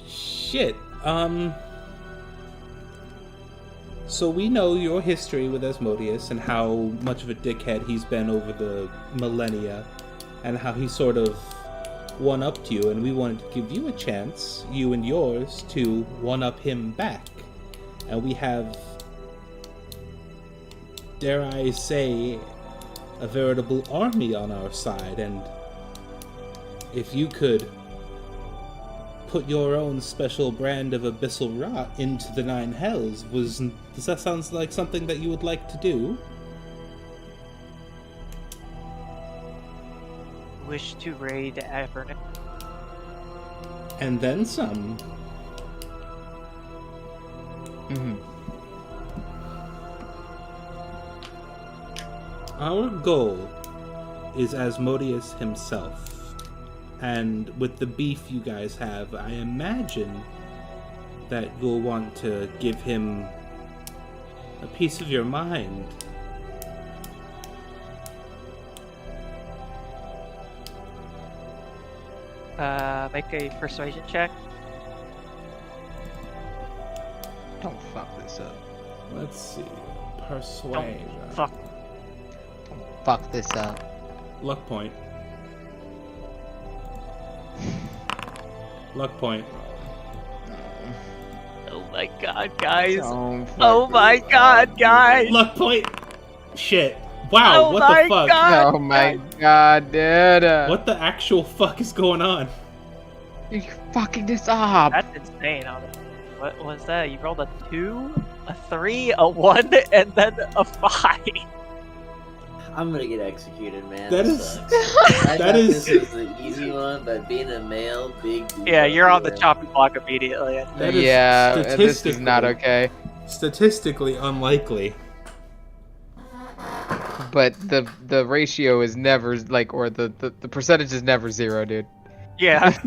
Shit. So we know your history with Asmodeus and how much of a dickhead he's been over the millennia, and how he sort of one-upped you, and we wanted to give you a chance, you and yours, to one-up him back. And we have, dare I say, a veritable army on our side, and if you could put your own special brand of abyssal rot into the Nine Hells, does that sound like something that you would like to do? Wish to raid Avernus. And then some. Mm-hmm. Our goal is Asmodeus himself. And with the beef you guys have, I imagine that you'll want to give him a piece of your mind. Make a persuasion check. Don't fuck this up. Let's see. Persuasion. Fuck. Don't fuck this up. Luck point. Luck point. Oh my god, guys. Don't fuck Oh my this god, up, guys. Luck point! Shit. Wow, Oh what my the fuck? God. Oh my god, dude. What the actual fuck is going on? You're fucking this up. That's insane. Honestly. What was that? You rolled a 2, a 3, a 1, and then a 5. I'm gonna get executed, man. That That is- sucks. I that thought is- this was the easy one, but being a male, big. Yeah, you're on the dude, chopping block immediately. That is Yeah, this is not okay. Statistically unlikely. But the ratio is never like, or the percentage is never 0, dude. Yeah.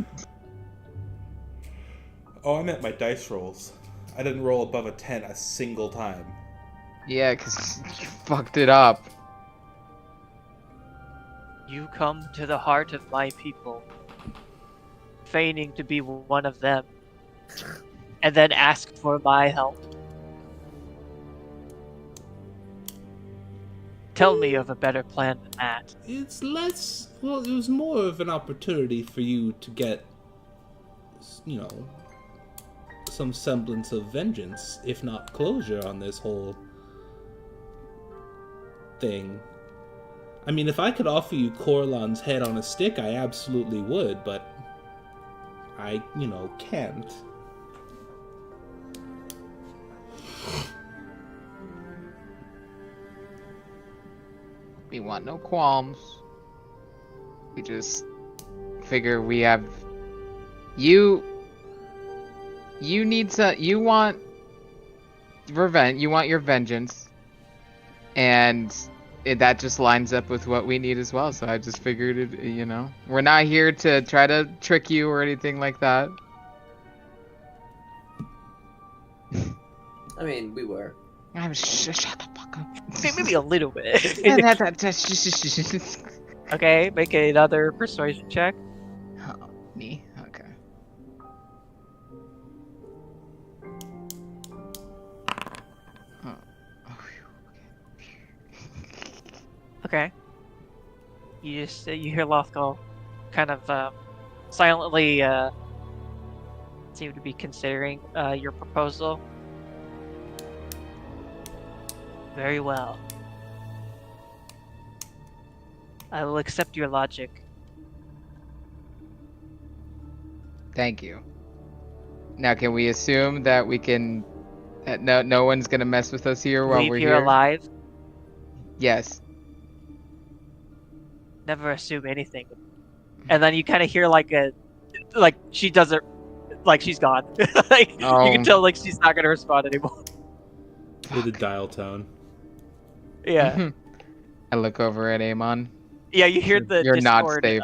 Oh, I meant my dice rolls. I didn't roll above a 10 a single time. Yeah, cause you fucked it up. You come to the heart of my people, feigning to be one of them, and then ask for my help. Tell me of a better plan than that. It's less... Well, it was more of an opportunity for you to get, you know, some semblance of vengeance, if not closure, on this whole thing. I mean, if I could offer you Corlon's head on a stick, I absolutely would, but I can't. We want no qualms. We just figure we have you need to you want revenge, you want your vengeance, and that just lines up with what we need as well. So I just figured it, we're not here to try to trick you or anything like that. I mean, we were. Shut the fuck up. Maybe a little bit. That- Okay, make another persuasion check. Oh, me? Okay. Oh. Okay. You hear Lothgol kind of silently seem to be considering your proposal. Very well. I will accept your logic. Thank you. Now, can we assume that we can... that no one's gonna mess with us here while Leave we're here here? alive. Yes. Never assume anything. And then you kind of hear like she doesn't, like she's gone. Like you can Oh. tell like she's not gonna respond anymore. With a dial tone. Yeah. I look over at Amon. Yeah, you hear the You're not Discord safe.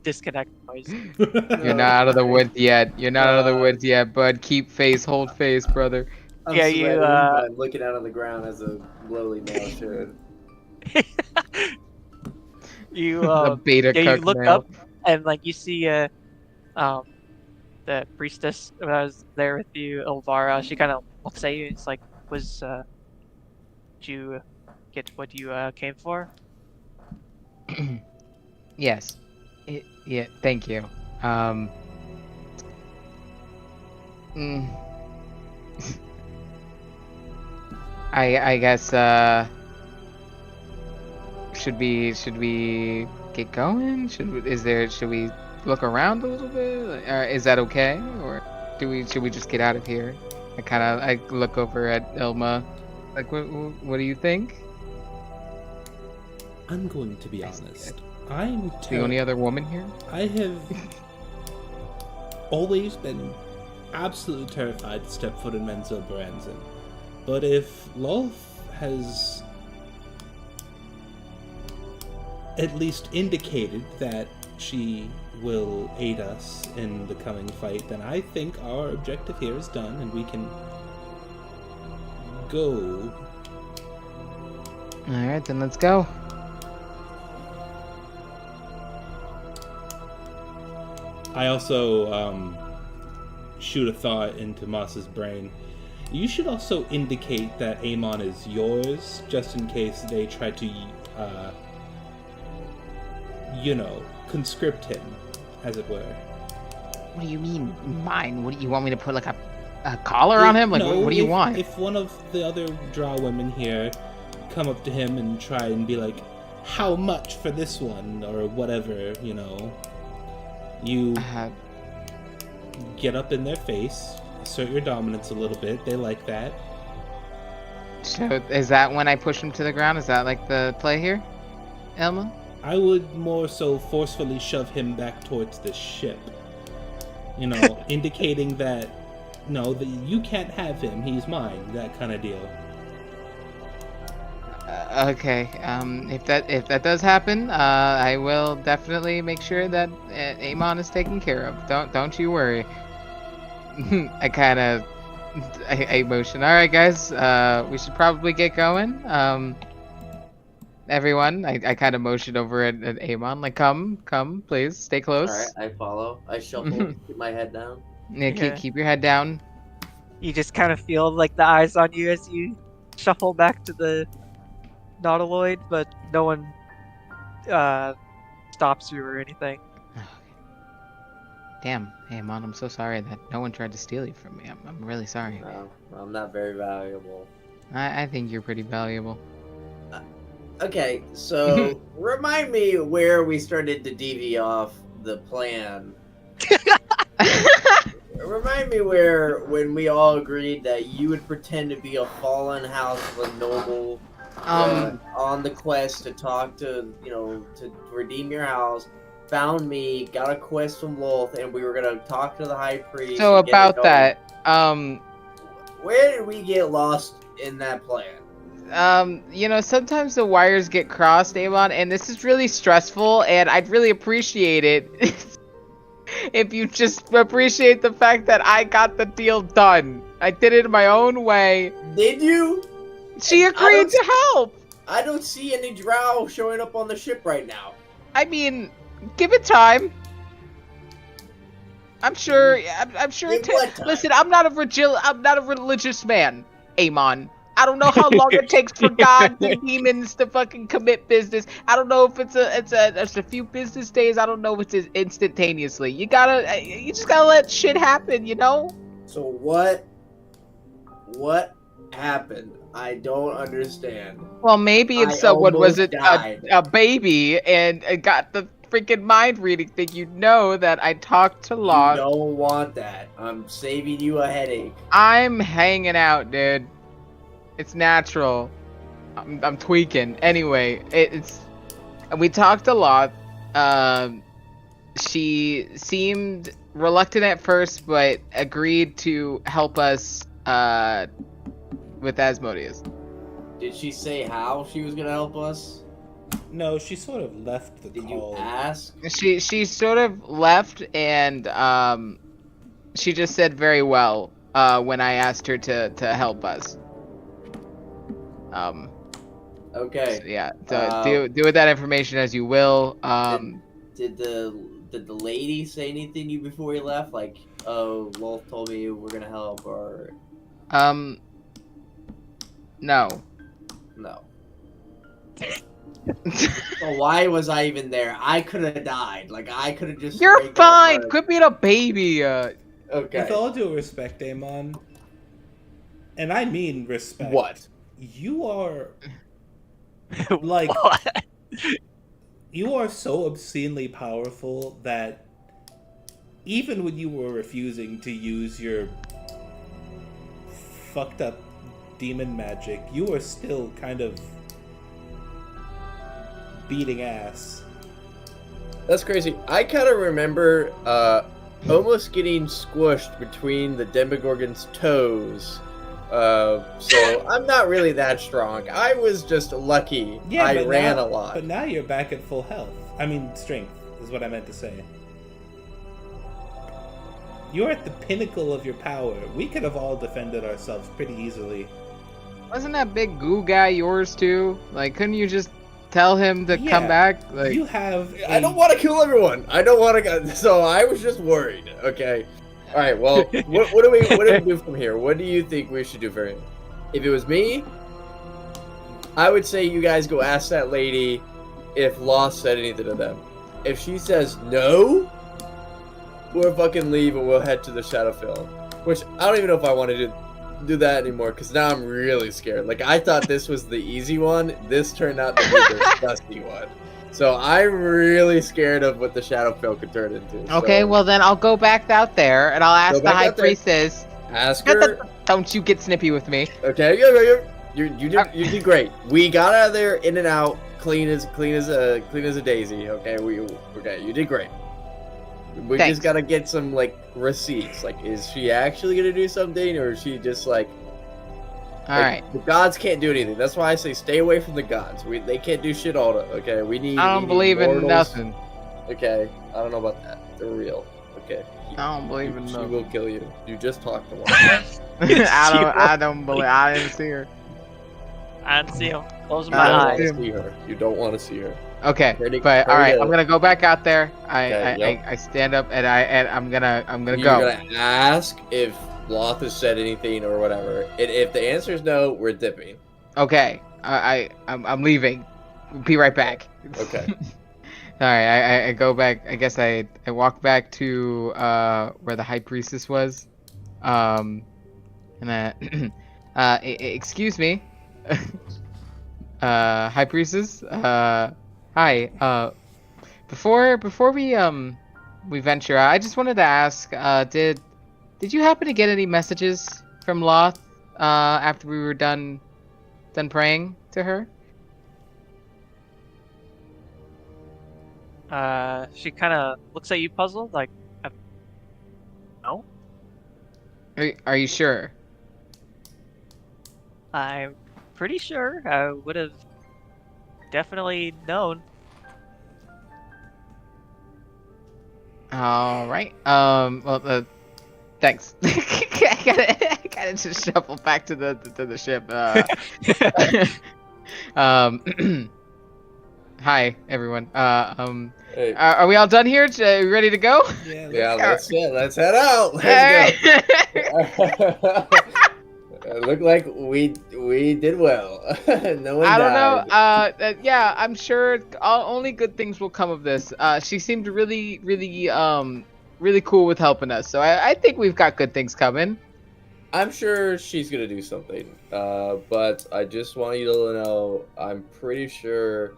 disconnect noise. You're not out of the woods yet. You're not out of the woods yet, bud. Keep face, hold face, brother. I'm Yeah, sweating, you, but I'm looking out on the ground as a lowly male should. You The beta yeah, you cuck look male. up and like you see the priestess who was there with you, Elvara. She kind of looks at you. It's like, did you get what you came for? Yes. Yeah, thank you. mm. I guess should we get going? Should we look around a little bit? Is that okay? Or should we just get out of here? I look over at Ilma. Like, what do you think? I'm going to be honest. I'm The only other woman here? I have always been absolutely terrified to step foot in Menzo Baranzan. But if Lolth has at least indicated that she will aid us in the coming fight, then I think our objective here is done and we can go. Alright, then let's go. I also shoot a thought into Moss's brain. You should also indicate that Amon is yours, just in case they try to, conscript him, as it were. What do you mean, mine? What do you want me to put, like, a collar on him? Like, No, what do you want? If one of the other drow women here come up to him and try and be like, how much for this one, or whatever, you get up in their face, assert your dominance a little bit. They like that. So, is that when I push him to the ground? Is that, like, the play here, Elma? I would more so forcefully shove him back towards the ship. Indicating that, no, that you can't have him, he's mine, that kind of deal. Okay, if that does happen, I will definitely make sure that Amon is taken care of. Don't you worry. I motion. All right, guys, we should probably get going. Everyone, I kind of motion over at Amon, like, come, please, stay close. Alright, I follow. I shuffle, keep my head down. Yeah, Yeah. keep your head down. You just kind of feel like the eyes on you as you shuffle back to the Nautiloid, but no one stops you or anything. Damn, Amon, I'm so sorry that no one tried to steal you from me. I'm really sorry. No, I'm not very valuable. I think you're pretty valuable. Okay, so remind me where we started to deviate off the plan. Remind me when we all agreed that you would pretend to be a fallen house of a noble on the quest to talk to, to redeem your house, found me, got a quest from Lolth, and we were going to talk to the high priest. So and get it about that, where did we get lost in that plan? sometimes the wires get crossed, Amon, and this is really stressful, and I'd really appreciate it if you just appreciate the fact that I got the deal done. I did it in my own way. Did you? She agreed to help! I don't see any drow showing up on the ship right now. I mean, give it time. I'm sure. Listen, I'm not a religious man, Amon. I don't know how long it takes for gods and demons to fucking commit business. I don't know if it's a few business days. I don't know if it's instantaneously. You just gotta let shit happen, you know? So what happened? I don't understand. Well, maybe if someone was a baby and got the freaking mind reading thing, you'd know that I talked to Law. You don't want that. I'm saving you a headache. I'm hanging out, dude. It's natural. I'm tweaking. Anyway, we talked a lot. She seemed reluctant at first, but agreed to help us with Asmodeus. Did she say how she was gonna help us? No, she sort of left the Did call. you ask? She sort of left, and she just said very well when I asked her to help us. Okay. So yeah. So do with that information as you will. Did the lady say anything to you before you left? Like, oh, Wolf told me we're gonna help, or no. No. So why was I even there? I could have died. Like, I could have just. You're fine. Quit being a baby. Okay. With all due respect, Amon, and I mean respect. What? You are like What? you are so obscenely powerful that even when you were refusing to use your fucked up demon magic, you were still kind of beating ass. That's crazy. I kind of remember almost getting squished between the Demogorgon's toes. So I'm not really that strong. I was just lucky. Yeah, I but ran now, a lot. But now you're back at full health. I mean, strength is what I meant to say. You're at the pinnacle of your power. We could have all defended ourselves pretty easily. Wasn't that big goo guy yours too? Like, couldn't you just tell him to come back? Like, You have. I don't want to kill everyone. I don't want to. So I was just worried. Okay. All right. Well, what do we do from here? What do you think we should do for him? If it was me, I would say you guys go ask that lady if Lost said anything to them. If she says no, we'll fucking leave and we'll head to the Shadowfield. Which I don't even know if I want to do that anymore, because now I'm really scared. Like, I thought this was the easy one. This turned out to be the dusty one. So I'm really scared of what the Shadowfield could turn into. okay, So, well then I'll go back out there and I'll ask Go the back high out there. priestess. ask her. Don't you get snippy with me. Okay, you did great. We got out of there in and out clean as a daisy. Okay, you did great. We Thanks. just gotta get some like receipts. Like, is she actually gonna do something, or is she just like? All right. The gods can't do anything. That's why I say stay away from the gods. They can't do shit all day. Okay, we need. I don't believe in mortals. nothing. Okay, I don't know about that. They're real. Okay. I don't believe in She nothing. will kill you. You just talked to one. I don't believe. I didn't see her. I didn't see him. Close You my don't I want eyes. to see her. You don't want to see her. Okay, Ready- but all ready right, to- I'm gonna go back out there. Okay, yep. I stand up and I'm gonna You're go. gonna ask if Loth has said anything or whatever. And if the answer is no, we're dipping. Okay, I'm leaving. Be right back. Okay. All right, I go back. I guess I walk back to where the high priestess was, and excuse me, high priestess. Hi. Before we venture out, I just wanted to ask, did Did you happen to get any messages from Loth after we were done praying to her? She kind of looks at you puzzled, like, no. Are you sure? I'm pretty sure I would have definitely known. All right. Well, thanks. I gotta just shuffle back to the ship. Hi everyone. Hey. Are we all done here? Are we ready to go? Yeah, Let's head out. Let's go. Alright. Look like we did well. No one I don't died. know. Yeah, I'm sure only good things will come of this. She seemed really, really cool with helping us. So I think we've got good things coming. I'm sure she's gonna do something. But I just want you to know, I'm pretty sure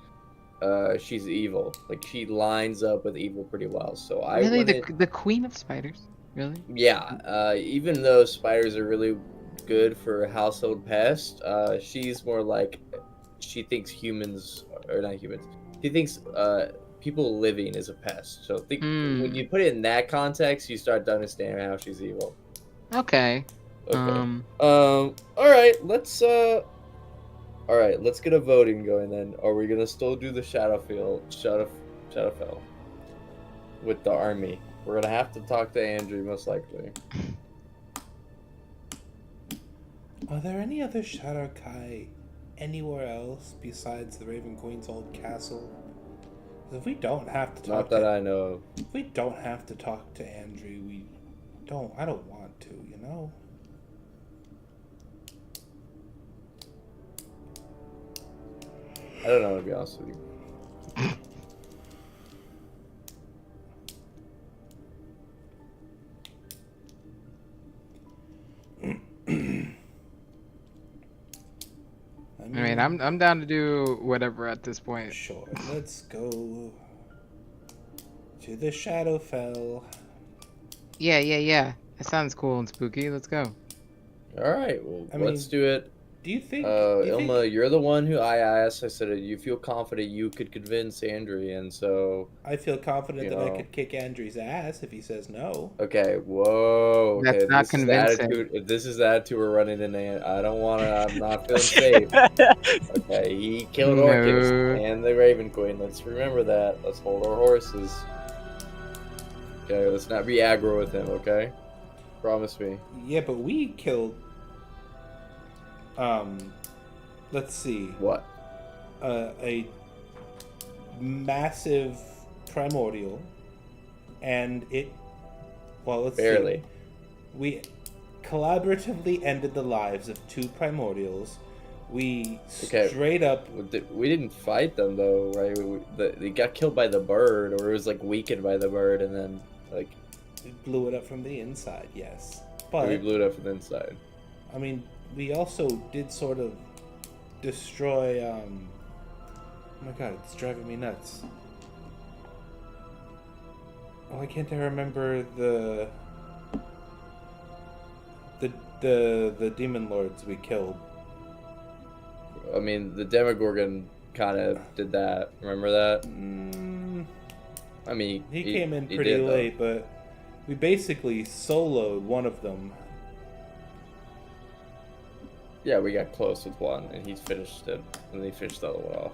she's evil. Like, she lines up with evil pretty well. So I Really, wouldn't... the queen of spiders? Really? Yeah. Even though spiders are really good for household pests, she's more like, she thinks humans, or not humans, she thinks people living is a pest. So think when you put it in that context, you start to understand how she's evil. Okay. Okay. All right. Let's get a voting going then. Are we gonna still do the Shadowfell with the army? We're gonna have to talk to Andrew most likely. Are there any other Shadowkai anywhere else besides the Raven Queen's old castle? If we don't have to talk Not that I know of. If we don't have to talk to Andrew, I don't want to, you know? I don't know, to be honest with you. I mean, I'm down to do whatever at this point. Sure, let's go to the Shadowfell. Yeah. That sounds cool and spooky. Let's go. All right, well, let's do it. Do you think, Ilma, you're the one who I asked. I said, you feel confident you could convince Andrew, and so... I feel confident that I could kick Andrew's ass if he says no. Okay, whoa. Okay, That's not convincing. If this is the attitude we're running in, I don't want to... I'm not feeling safe. Okay, he killed Orcus and the Raven Queen. Let's remember that. Let's hold our horses. Okay, let's not be aggro with him, okay? Promise me. Yeah, but we killed... let's see. What? A massive primordial, and it... Well, let's Barely. see. We collaboratively ended the lives of 2 primordials. We straight up... We didn't fight them, though, right? They got killed by the bird, or it was, like, weakened by the bird, and then, like... We blew it up from the inside, yes. But... We blew it up from the inside. I mean, we also did sort of destroy, oh my god, it's driving me nuts. Why can't I remember the demon lords we killed? I mean, the Demogorgon kind of did that. Remember that? I mean, he came in pretty late, but we basically soloed one of them. Yeah, we got close with one, and he finished it, and he finished the other one off.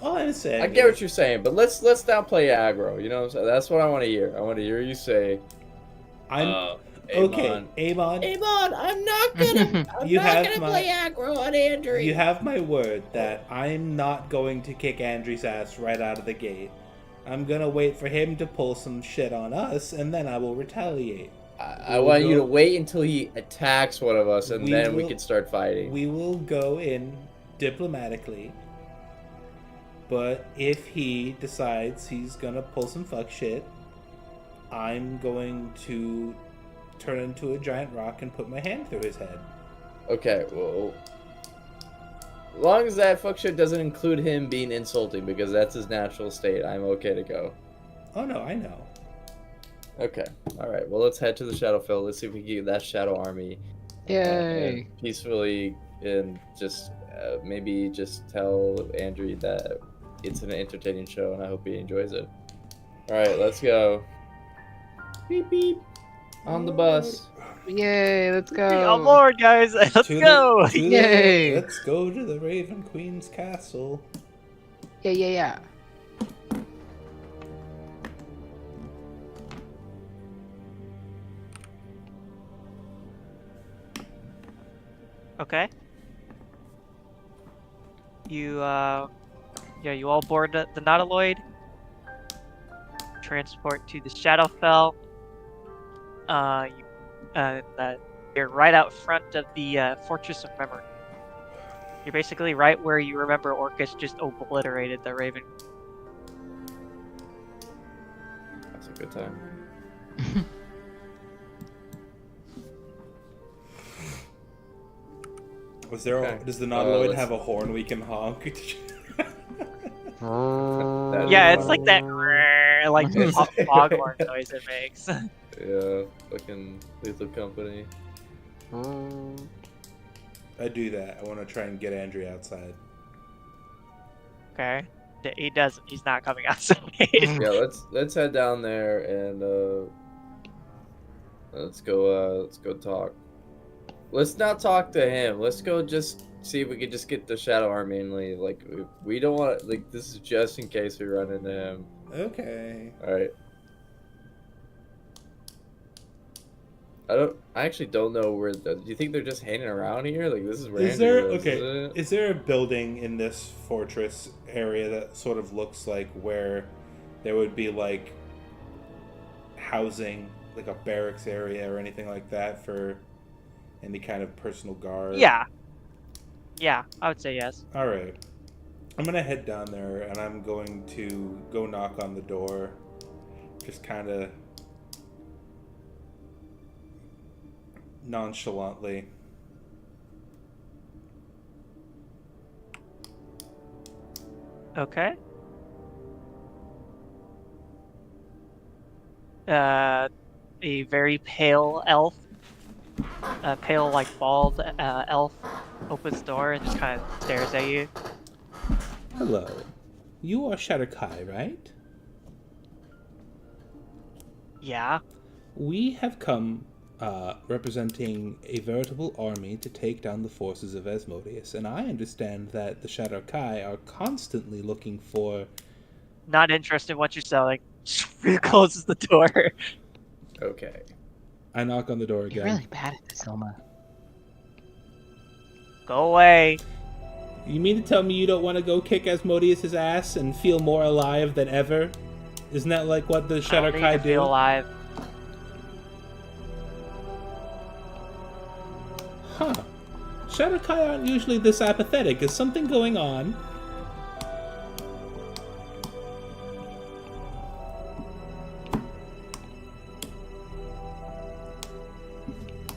All I'm saying, I get what you're saying, but let's not play aggro. You know what I'm saying? That's what I want to hear. I want to hear you say, I'm okay, Amon. Amon, I'm not gonna play aggro on Andrew. You have my word that I'm not going to kick Andrew's ass right out of the gate. I'm gonna wait for him to pull some shit on us, and then I will retaliate. I want you to wait until he attacks one of us, and then we can start fighting. We will go in diplomatically, but if he decides he's gonna pull some fuck shit, I'm going to turn into a giant rock and put my hand through his head. Okay, well, as long as that fuck shit doesn't include him being insulting, because that's his natural state, I'm okay to go. Oh no, I know. Okay. All right. Well, let's head to the Shadowfell. Let's see if we can get that Shadow Army. Yay! Peacefully, and just maybe just tell Andrew that it's an entertaining show, and I hope he enjoys it. All right, let's go. Beep beep. On the bus. Yay! Let's On go. board, guys. Let's go. Yay. Let's go to the Raven Queen's castle. Yeah. Okay. You you all board the Nautiloid. Transport to the Shadowfell. You're right out front of the Fortress of Memory. You're basically right where you remember Orcus just obliterated the Raven. That's a good time. Does the Nautiloid have a horn we can honk? Yeah, it's like that like foghorn noise it makes. Yeah, fucking Lethal Company. I do that. I want to try and get Andrew outside. Okay. He doesn't. He's not coming outside. Yeah, let's head down there and let's go talk. Let's not talk to him. Let's go just see if we can just get the Shadow Army and leave. Like we don't want like this is just in case we run into him. Okay. All right. I actually don't know where. Do you think they're just hanging around here? Like this is where. Is there a building in this fortress area that sort of looks like where there would be like housing, like a barracks area or anything like that for any kind of personal guard? Yeah, I would say yes. All right. I'm gonna head down there and I'm going to go knock on the door, just kind of nonchalantly. Okay. A very pale elf, pale like bald elf, opens the door and just kind of stares at you. Hello. You are Sharakai, right? Yeah. We have come representing a veritable army to take down the forces of Asmodeus, and I understand that the Sharakai are constantly looking for... Not interested in what you're selling. Closes the door. Okay. I knock on the door again. You're really bad at this, Elma. Go away. You mean to tell me you don't want to go kick Asmodeus' ass and feel more alive than ever? Isn't that like what the I don't need Sharakai to do? feel alive. Huh. Sharakai aren't usually this apathetic. Is something going on?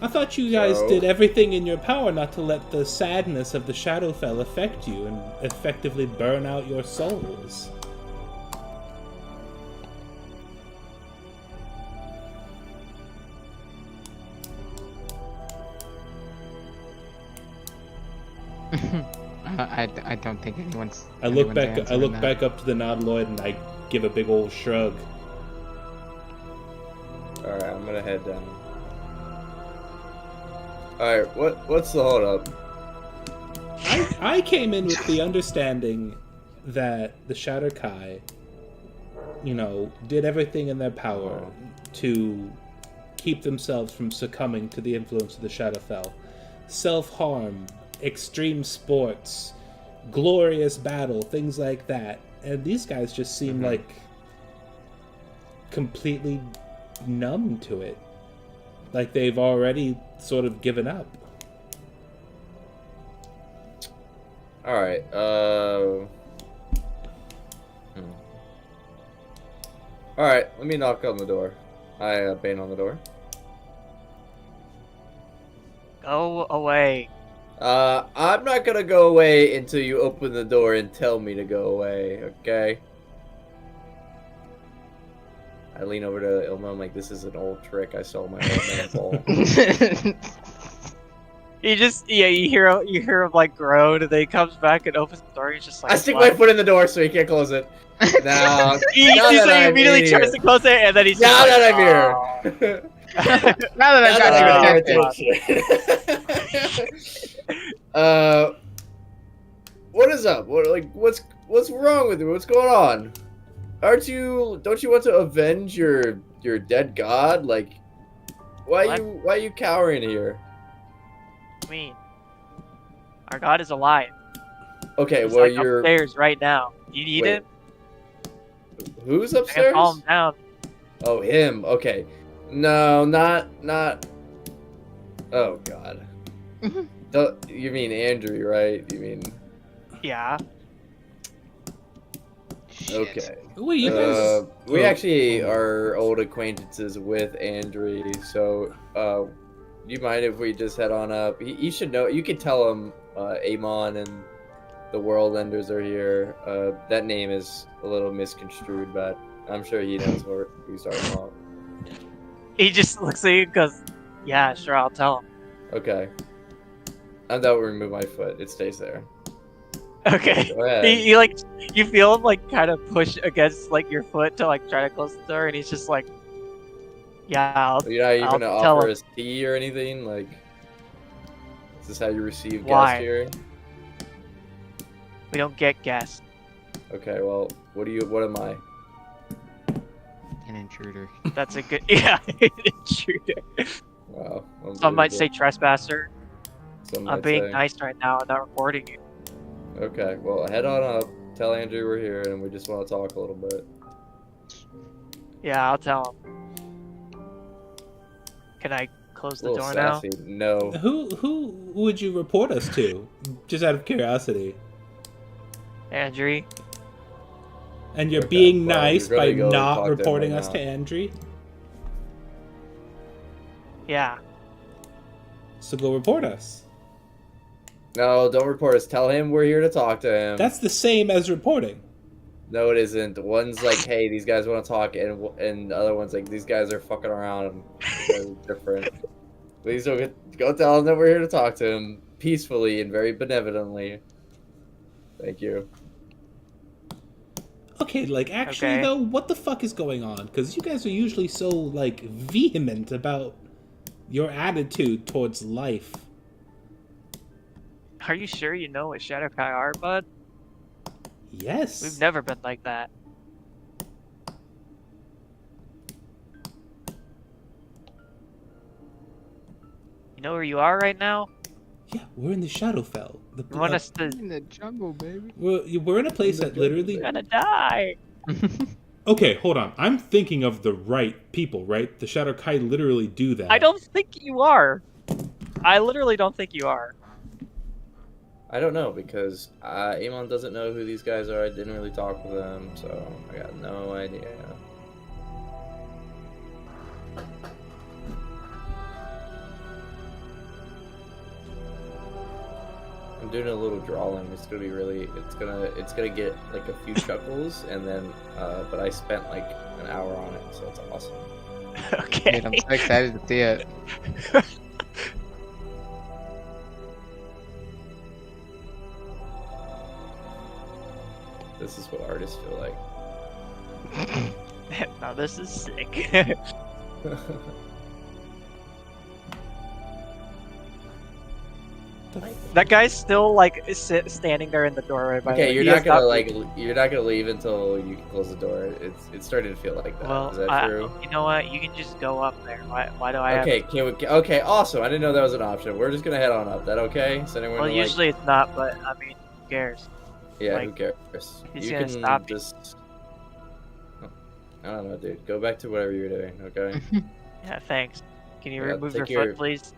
I thought you guys did everything in your power not to let the sadness of the Shadowfell affect you and effectively burn out your souls. I don't think anyone's. I look answering that. back up to the Nautiloid and I give a big old shrug. All right, I'm gonna head down. All right, what's the holdup? I came in with the understanding that the Shadowkai, did everything in their power to keep themselves from succumbing to the influence of the Shadowfell. Self-harm, extreme sports, glorious battle, things like that. And these guys just seem like completely numb to it. Like they've already sort of given up. All right. All right. Let me knock on the door. I bang on the door. Go away. I'm not gonna go away until you open the door and tell me to go away. Okay. I lean over to Ilma. I'm like, this is an old trick I saw my old man pull. You hear him like groan, and then he comes back and opens the door. He's just like, I stick "What?" my foot in the door so he can't close it. Now, He now that I'm immediately in tries here. to close it, and then he's Now just that like, I'm here. Now that I've got your attention. What is up? What's wrong with you? What's going on? Don't you want to avenge your dead god? Like, why What? are you cowering here? I mean, our god is alive. Okay, He's well like you're upstairs right now. You need Wait, him? who's I can upstairs? calm him down. Oh, him. Okay. No, not. Oh God. You mean Andrew, right? You mean? Yeah. Okay. Wait, you guys. We actually are old acquaintances with Andrew, so you mind if we just head on up? He should know. You could tell him Amon and the World Enders are here. That name is a little misconstrued, but I'm sure he knows what he's talking about. He just looks at you and goes, "Yeah, sure, I'll tell him." Okay. I'm about to remove my foot. It stays there. Okay. Go ahead. He like, you feel him like kind of push against like your foot to like try to close the door, and he's just like, "Yeah, I'll You're not even I'll gonna tell offer him." us tea or anything? Like, is this how you receive Why? guests here? We don't get guests. Okay, well, what am I? An intruder. That's a good, yeah, intruder. Wow. Some might say trespasser. Some I'm might being say. nice right now. I'm not recording you. Okay, well, head on up. Tell Andrew we're here, and we just want to talk a little bit. Yeah, I'll tell him. Can I close A the little door now? sassy. No. Who would you report us to? Just out of curiosity. Andrew? And you're Okay, being well, nice you're by gonna go not talk to him reporting right us now. to Andrew. Yeah. So go report us. No, don't report us. Tell him we're here to talk to him. That's the same as reporting. No, it isn't. One's like, hey, these guys want to talk, and the other one's like, these guys are fucking around. They're different. Please don't go tell him that we're here to talk to him peacefully and very benevolently. Thank you. Okay, like actually Okay. though, what the fuck is going on? Because you guys are usually so like vehement about your attitude towards life. Are you sure you know what Shadow Kai are, bud? Yes. We've never been like that. You know where you are right now? Yeah, we're in the Shadowfell. You want us to... In the jungle, baby. We're in a place that literally. You're gonna die! Okay, hold on. I'm thinking of the right people, right? The Shadow Kai literally do that. I don't think you are. I literally don't think you are. I don't know because Amon doesn't know who these guys are. I didn't really talk with them, so I got no idea. I'm doing a little drawing. It's gonna be really. It's gonna get like a few chuckles, and then. But I spent like an hour on it, so it's awesome. Okay. Dude, I'm so excited to see it. This is what artists feel like. Now this is sick. That guy's still like standing there in the doorway. By the Okay, way. you're He not has gonna moved. you're not gonna leave until you can close the door. It's starting to feel like that. Well, Is that true? you know what? You can just go up there. Why do I have? Okay, okay, awesome. I didn't know that was an option. We're just gonna head on up. That okay? Is anyone Well, like, usually it's not, but I mean, who cares? yeah, like, who cares? he's You gonna can stop you. just. I don't know, dude. Go back to whatever you're doing. Okay. Yeah, thanks. Can you Yeah, remove your take foot, please?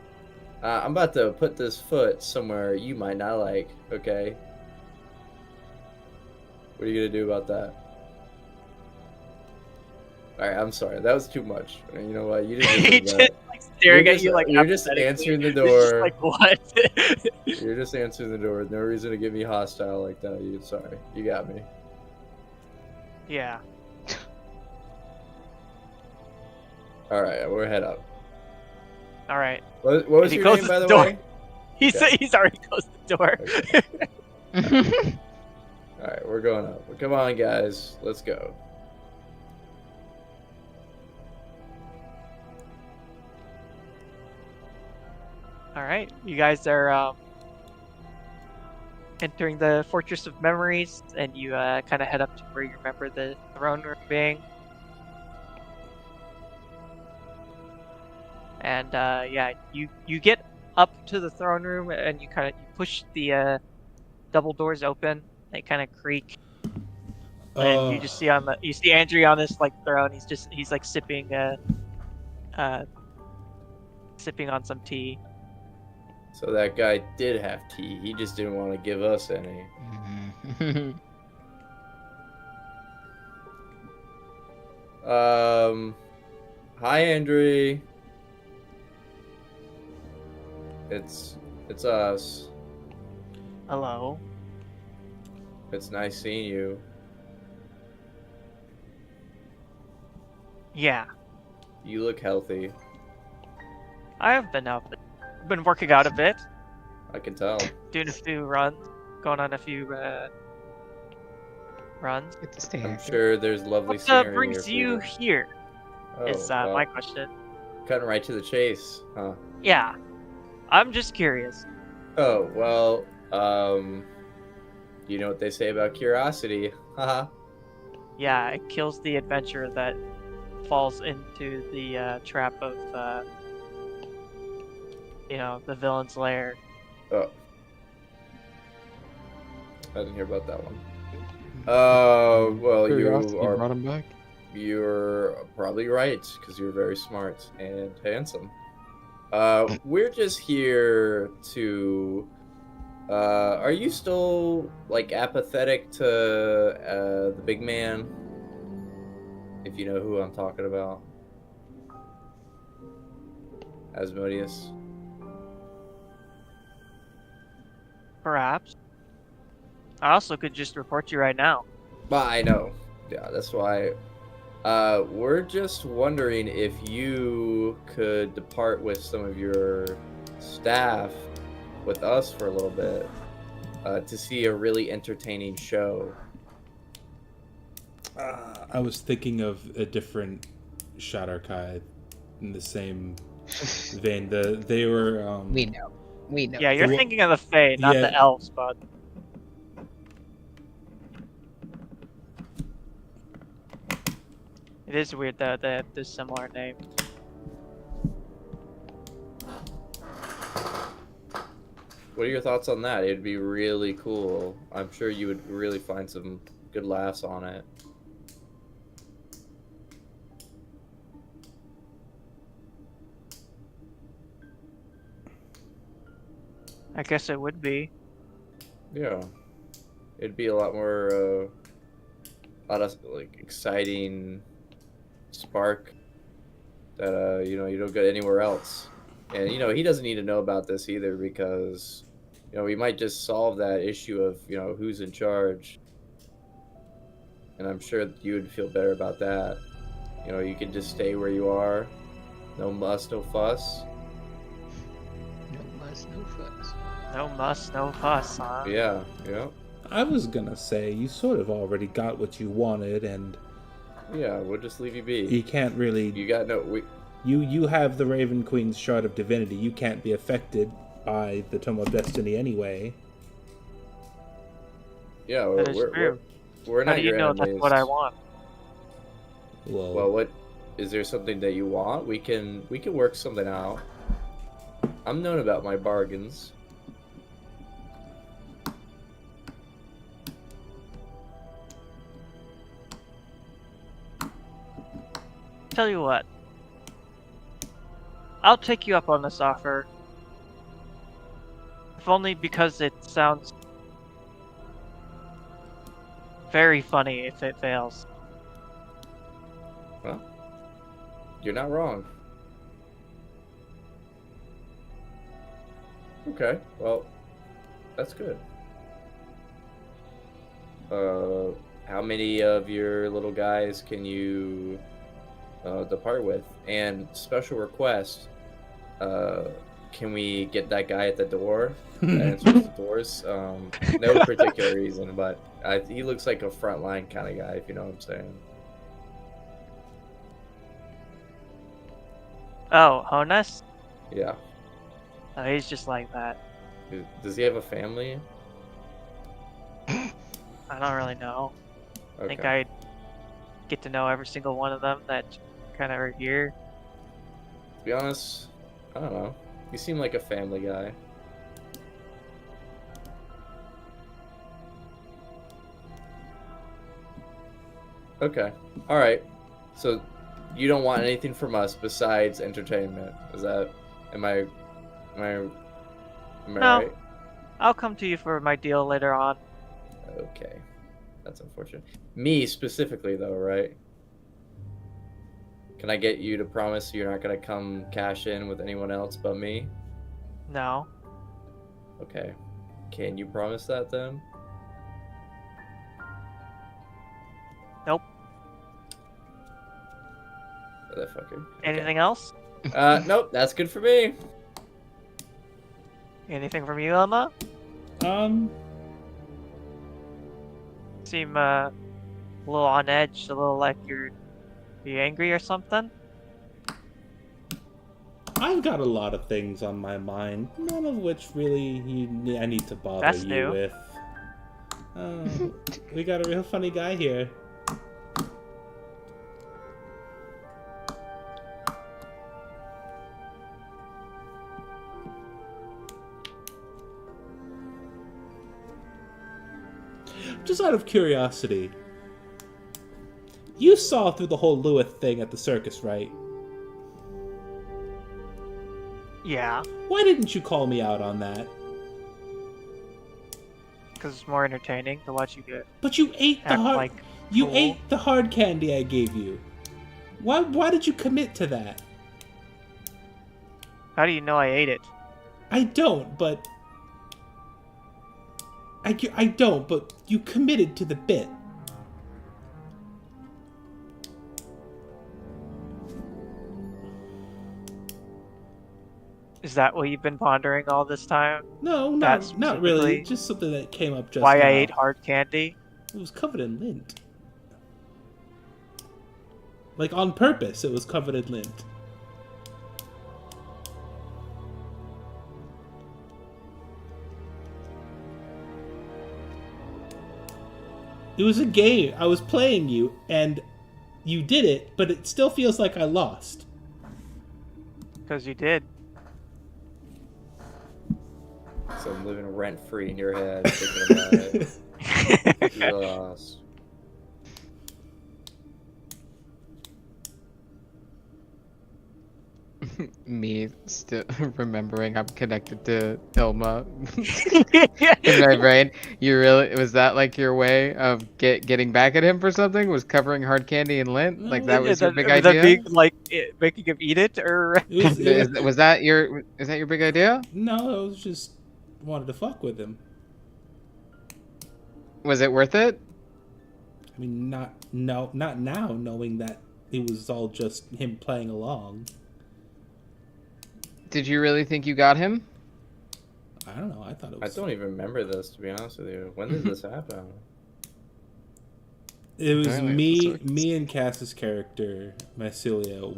I'm about to put this foot somewhere you might not like. Okay. What are you gonna do about that? All right, I'm sorry. That was too much. You know what? You didn't He deserve just that. like staring You're at you like you're just apathetically. answering the He's just door. like what? You're just answering the door. No reason to get me hostile like that. Sorry. You got me. Yeah. All right, we're head up. All right. What was He your closes name, by the the door. way? He's Okay. he's already closed the door. Okay. All right, we're going up. Come on, guys. Let's go. All right, you guys are entering the Fortress of Memories, and you kind of head up to where you remember the throne room being. And yeah, you get up to the throne room, and you push the double doors open. They kind of creak, and you just see you see Andrew on this like throne. He's like sipping sipping on some tea. So that guy did have tea. He just didn't want to give us any. Hi, Andrew. It's us. Hello. It's nice seeing you. Yeah, You look healthy. I have been working out a bit, I can tell. doing a few runs, going on a few runs. Good to stay I'm active. sure there's lovely What scenery brings for you you. here? Oh, Is well, my question. cutting right to the chase, huh? Yeah, I'm just curious. Oh, well, you know what they say about curiosity. Haha. Yeah, it kills the adventurer that falls into the trap of, the villain's lair. Oh. I didn't hear about that one. Well, Curiosity you are brought him back. You're probably right, because you're very smart and handsome. We're just here to... are you still, like, apathetic to the big man? If you know who I'm talking about. Asmodeus. Perhaps. I also could just report you right now. Well, I know. Yeah, that's why... we're just wondering if you could depart with some of your staff with us for a little bit to see a really entertaining show. I was thinking of a different Shadarkai in the same vein. They were We know. Yeah, you're Well, thinking of the Fae, not yeah. the elves, bud. It is weird that they have this similar name. What are your thoughts on that? It'd be really cool. I'm sure you would really find some good laughs on it. I guess it would be. Yeah. It'd be a lot more, a lot of, like, exciting spark that, you don't get anywhere else. And, he doesn't need to know about this either because, we might just solve that issue of, who's in charge. And I'm sure you would feel better about that. You can just stay where you are. No muss, no fuss. No muss, no fuss. No muss, no fuss, huh? Yeah. I was gonna say you sort of already got what you wanted, and Yeah, we'll just leave you be. you can't really. You got no... You have the Raven Queen's Shard of Divinity. You can't be affected by the Tome of Destiny anyway. Yeah, That is true. we're How not do you your know enemies. that's what I want? Well, what is there something that you want? We can work something out. I'm known about my bargains. Tell you what. I'll take you up on this offer. If only because it sounds very funny if it fails. Well, you're not wrong. Okay, well, that's good. How many of your little guys can you depart with. And special request, can we get that guy at the door that answers the doors? No particular reason, but he looks like a frontline kind of guy, if you know what I'm saying. Oh, Honus? Yeah. Oh, he's just like that. Does he have a family? I don't really know. I think Okay. I'd get to know every single one of them that kind of are here. To be honest, I don't know. You seem like a family guy. Okay. All right. So you don't want anything from us besides entertainment. Is that am I No. right? I'll come to you for my deal later on. Okay. That's unfortunate. Me specifically though, right? Can I get you to promise you're not going to come cash in with anyone else but me? No. Okay. Can you promise that then? Nope. Motherfucker. Okay. Anything else? Nope, that's good for me. Anything from you, Emma? Seem a little on edge, a little like you're angry or something. I've got a lot of things on my mind, none of which really I need to bother That's you new. with. We got a real funny guy here. Just out of curiosity, you saw through the whole Lewis thing at the circus, right? Yeah, Why didn't you call me out on that? because it's more entertaining to watch you get But you ate the act hard like you cool. ate the hard candy I gave you. Why did you commit to that? How do you know I ate it? I don't, but I don't, but you committed to the bit. Is that what you've been pondering all this time? No, That not really. specifically? Just something that came up just Why now. I ate hard candy? It was covered in lint. Like on purpose, it was covered in lint. It was a game. I was playing you, and you did it, but it still feels like I lost. Because you did. So I'm living rent free in your head, thinking about it. You lost. Me still remembering I'm connected to Ilma in my brain. You really was that like your way of getting back at him for something? Was covering hard candy and lint? Like that was your big Was that idea? being like making him eat it, or Was that your big idea? No, I was just wanted to fuck with him. Was it worth it? I mean, not now, knowing that it was all just him playing along. Did you really think you got him? I don't know. I thought it I was. don't even remember this, to be honest with you. When did this happen? It was Apparently it's the me and Cass's character, Mycelia,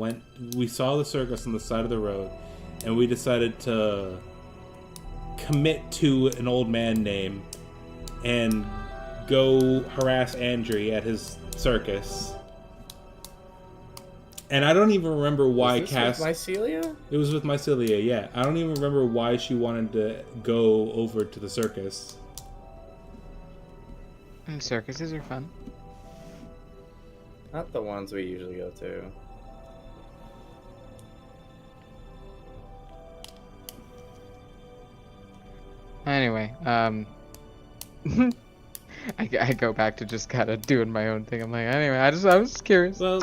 we saw the circus on the side of the road, and we decided to commit to an old man name and go harass Andrew at his circus. And I don't even remember why Was this Cass... with Mycelia? It was with Mycelia, yeah. I don't even remember why she wanted to go over to the circus. And circuses are fun. Not the ones we usually go to. Anyway, I go back to just kind of doing my own thing. I'm like, anyway, I was just curious. Well,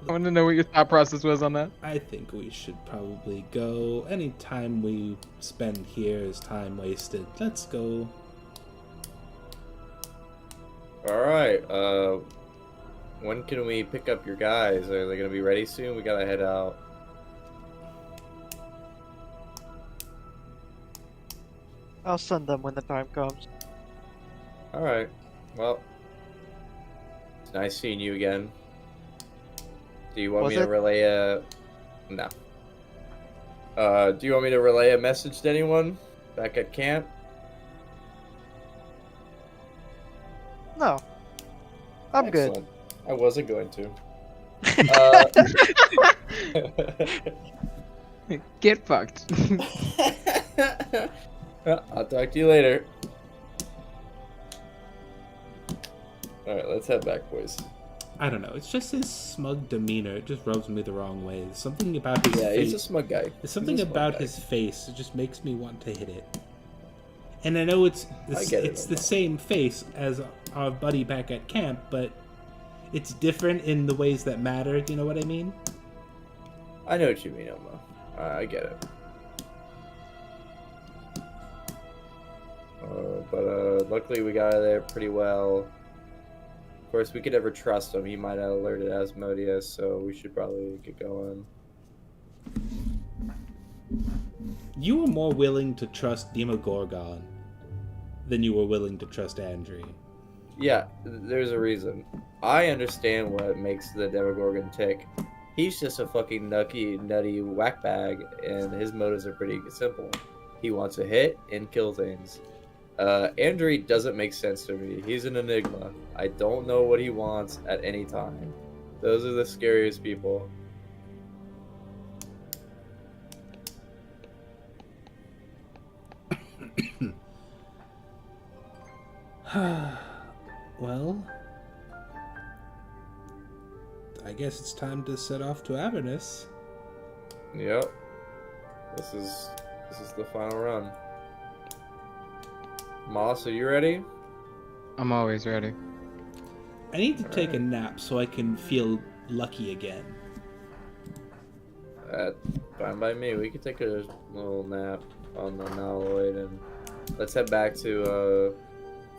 I want to know what your thought process was on that. I think we should probably go. Any time we spend here is time wasted. Let's go. Alright, when can we pick up your guys? Are they gonna be ready soon? We gotta head out. I'll send them when the time comes. All right. Well, it's nice seeing you again. Do you want Was me to it? relay a? No. Do you want me to relay a message to anyone back at camp? No. I'm Excellent. I wasn't going to. Get fucked. I'll talk to you later. Alright, let's head back, boys. I don't know. It's just his smug demeanor. It just rubs me the wrong way. There's something about his Yeah, face. he's a smug guy. There's something He's a smug about guy. his face. It just makes me want to hit it. And I know it's I get it, it's the Omar. same face as our buddy back at camp, but it's different in the ways that matter. Do you know what I mean? I know what you mean, Oma. I get it. But luckily we got out of there pretty well. Of course, we could never trust him. He might have alerted Asmodeus, so we should probably get going. You were more willing to trust Demogorgon than you were willing to trust Andre. Yeah, there's a reason. I understand what makes the Demogorgon tick. He's just a fucking nutty whackbag, and his motives are pretty simple. He wants to hit and kill things. Andre doesn't make sense to me. He's an enigma. I don't know what he wants at any time. Those are the scariest people. Well, I guess it's time to set off to Avernus. Yep. This is the final run. Moss, are you ready? I'm always ready. I need to take a nap so I can feel lucky again. Fine by me. We could take a little nap on the Naloid and let's head back to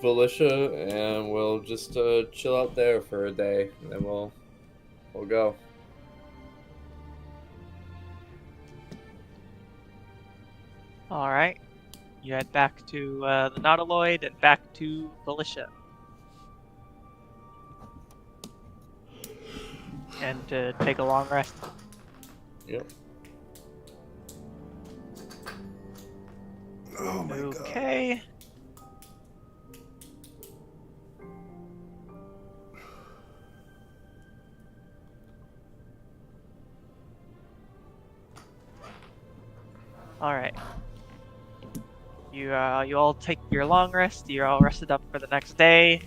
Felicia and we'll just chill out there for a day and then we'll go. All right. You head back to the Nautiloid and back to Felicia. And to take a long rest. Yep. Oh my Okay. All right. You all take your long rest. You're all rested up for the next day.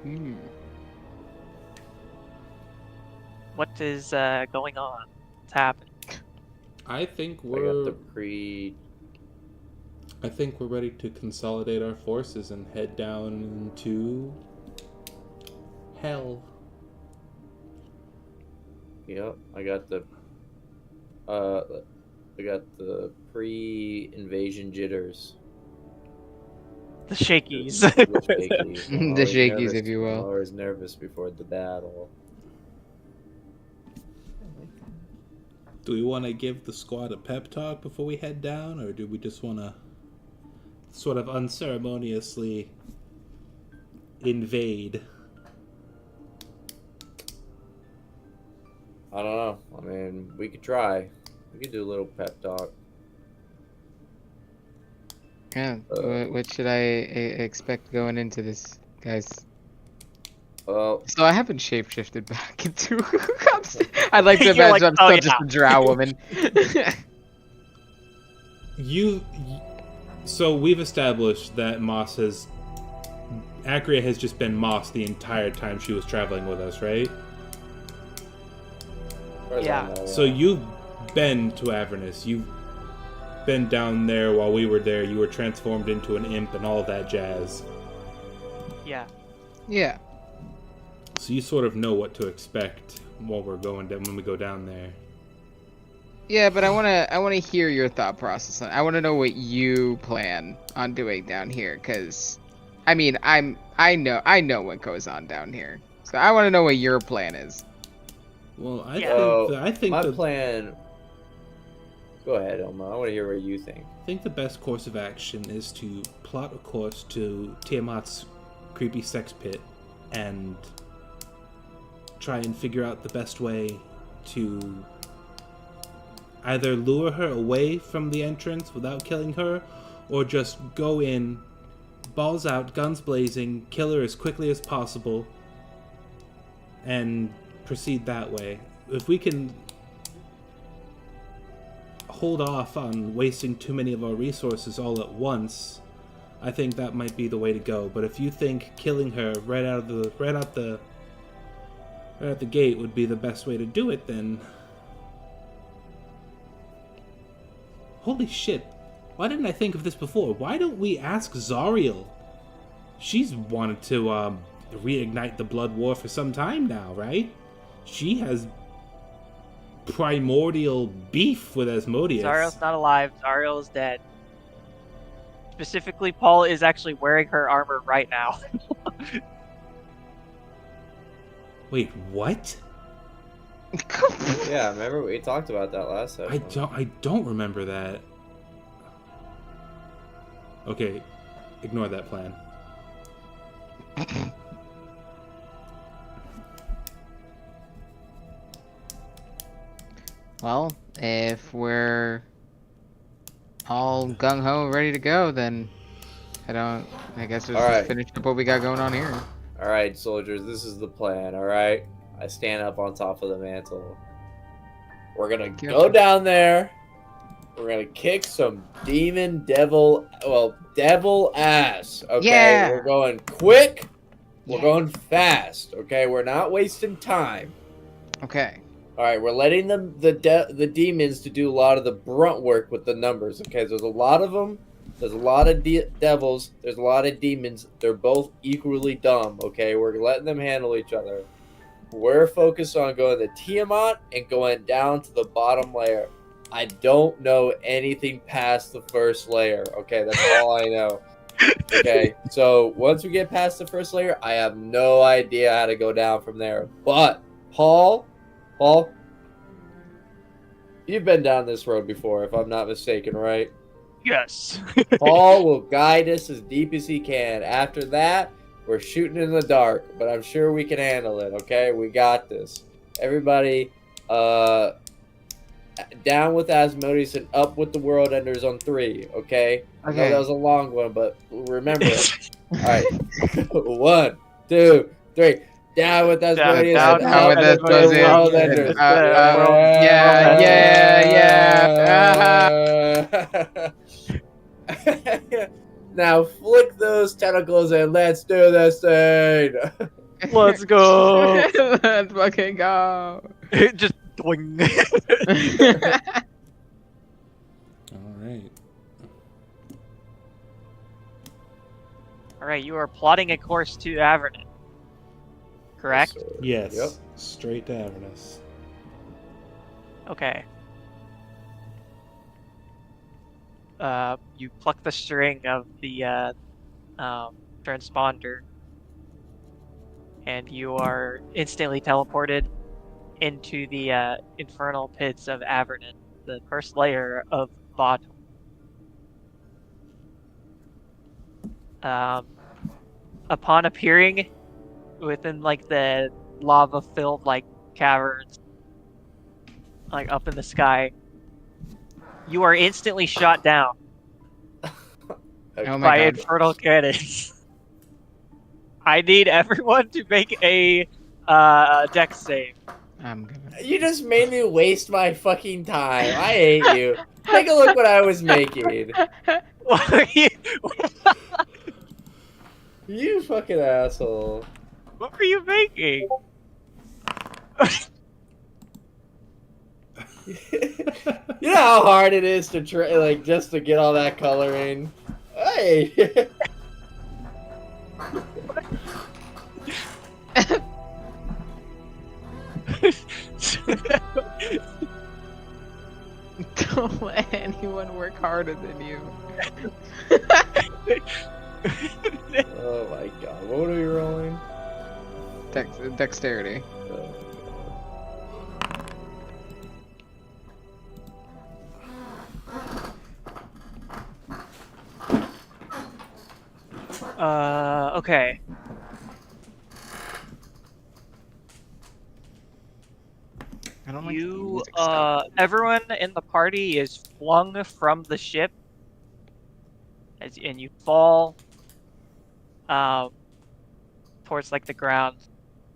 Hmm. What is going on? What's happening? I think I got we're the pre. I think we're ready to consolidate our forces and head down to hell. Yep. I got the pre-invasion jitters. The shakies. The shakies. I'm The always shakies, nervous- if you will. I'm always nervous before the battle. Do we want to give the squad a pep talk before we head down, or do we just want to sort of unceremoniously invade? I don't know. I mean, we could try. We could do a little pep talk. Yeah. What should I expect going into this, guys? Well, So I haven't shapeshifted back into. I'd like to You're imagine like, I'm "Oh, still yeah." just a drow woman. So we've established that Moss has... Acria has just been Moss the entire time she was traveling with us, right? as Yeah. I know, So you've been to Avernus. You've been down there while we were there. You were transformed into an imp and all that jazz. Yeah. Yeah. So you sort of know what to expect while we're going down, when we go down there. Yeah, but I wanna hear your thought process. I wanna know what you plan on doing down here, cause, I mean, I know what goes on down here. So I want to know what your plan is. Well, Yeah. I think my the plan. Go ahead, Elma. I want to hear what you think. I think the best course of action is to plot a course to Tiamat's creepy sex pit and try and figure out the best way to either lure her away from the entrance without killing her, or just go in, balls out, guns blazing, kill her as quickly as possible, and proceed that way. If we can hold off on wasting too many of our resources all at once, I think that might be the way to go. But if you think killing her right out the gate would be the best way to do it, then holy shit! Why didn't I think of this before? Why don't we ask Zariel? She's wanted to reignite the blood war for some time now, right? She has primordial beef with Asmodeus. Zariel's not alive. Zariel is dead. Specifically, Paul is actually wearing her armor right now. Wait, what? Yeah, remember we talked about that last time. I don't remember that. Okay, ignore that plan. Well, if we're all gung ho, ready to go, then I guess we'll All right. just finish up what we got going on here. All right, soldiers, this is the plan. All right, I stand up on top of the mantle. We're gonna go down there. We're gonna kick some devil ass. Okay, Yeah. We're going quick. We're going fast. Okay, we're not wasting time. Okay. All right, we're letting the demons to do a lot of the brunt work with the numbers. Okay, there's a lot of them. There's a lot of devils. There's a lot of demons. They're both equally dumb. Okay, we're letting them handle each other. We're focused on going to Tiamat and going down to the bottom layer. I don't know anything past the first layer. Okay, that's all I know. Okay, so once we get past the first layer, I have no idea how to go down from there. But Paul, you've been down this road before, if I'm not mistaken, right? Yes. Paul will guide us as deep as he can. After that, we're shooting in the dark, but I'm sure we can handle it, okay? We got this. Everybody, down with Asmodeus and up with the World Enders on 3, okay? I know that was a long one, but remember it. All right. 1, 2, 3. Down with Asmodeus down and up with with the Asmodeus. World Enders. Yeah. Now flick those tentacles and let's do this thing. Let's go. Let's fucking go. Just doing. All right. All right, you are plotting a course to Avernus. Correct? Yes. Yep. Straight to Avernus. Okay. You pluck the string of the transponder, and you are instantly teleported into the infernal pits of Avernus, the first layer of Bottom. Upon appearing within like the lava-filled like caverns, like up in the sky, you are instantly shot down Oh my by God. infernal cannons. I need everyone to make a dex save. I'm gonna. You just made me waste my fucking time. I hate you. Take a look what I was making. What are you? You fucking asshole. What were you making? You know how hard it is to try, like, just to get all that coloring. Hey. Don't let anyone work harder than you. Oh my god, what are we rolling? Dexterity. Okay. I don't like the You, music stuff. everyone in the party is flung from the ship, and you fall, um, towards like the ground,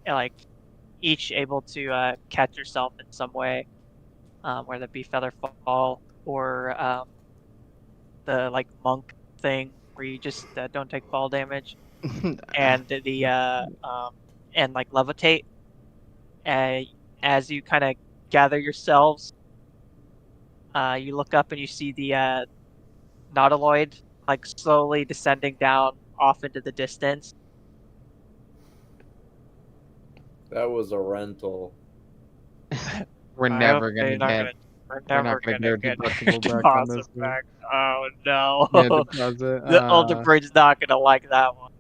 and, like each able to catch yourself in some way, whether it be feather fall or the like monk thing where you just don't take fall damage, and the and like levitate. And as you kind of gather yourselves, you look up and you see the nautiloid like slowly descending down off into the distance. That was a rental. We're I never hope gonna get. we're We're never not gonna gonna get a get deductible back on deposit this one. back. Oh no. Yeah, deposit. The Elder Brain's not gonna like that one.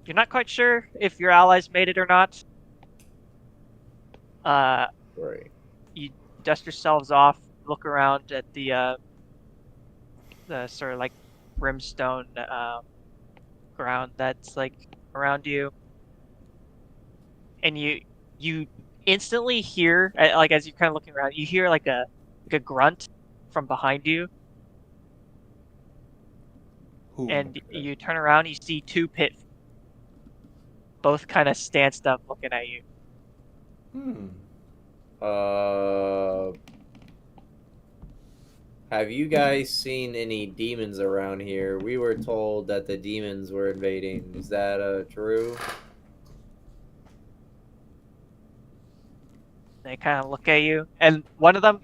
You're not quite sure if your allies made it or not. Right. You dust yourselves off, look around at the sort of like brimstone ground that's like around you, and you instantly hear, like as you're kind of looking around, you hear like a grunt from behind you, Ooh, and okay. you turn around, you see two pit, both kind of stanced up, looking at you. Have you guys seen any demons around here? We were told that the demons were invading. Is that true? They kind of look at you, and one of them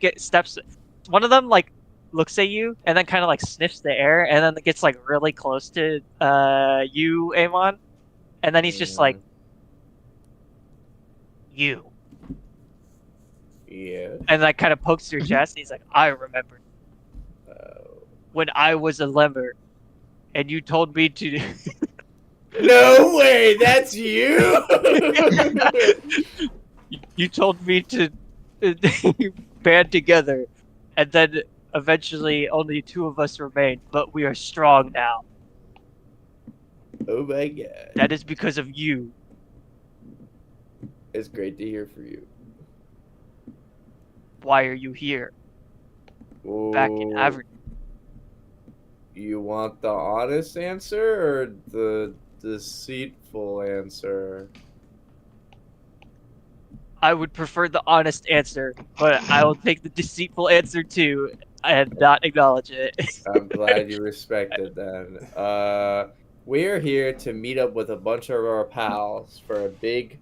one of them like looks at you, and then kind of like sniffs the air, and then it gets like really close to you, Amon, and then he's just like, you, Yeah. and like kind of pokes your chest, and he's like, I remember when I was a lemur, and you told me to. No way, that's you. You told me to band together, and then eventually only two of us remained, but we are strong now. Oh my god. That is because of you. It's great to hear from you. Why are you here? Back in Oh, Avernus. you want the honest answer or the deceitful answer? I would prefer the honest answer, but I will take the deceitful answer too and not acknowledge it. I'm glad you respect it then. We're here to meet up with a bunch of our pals for a big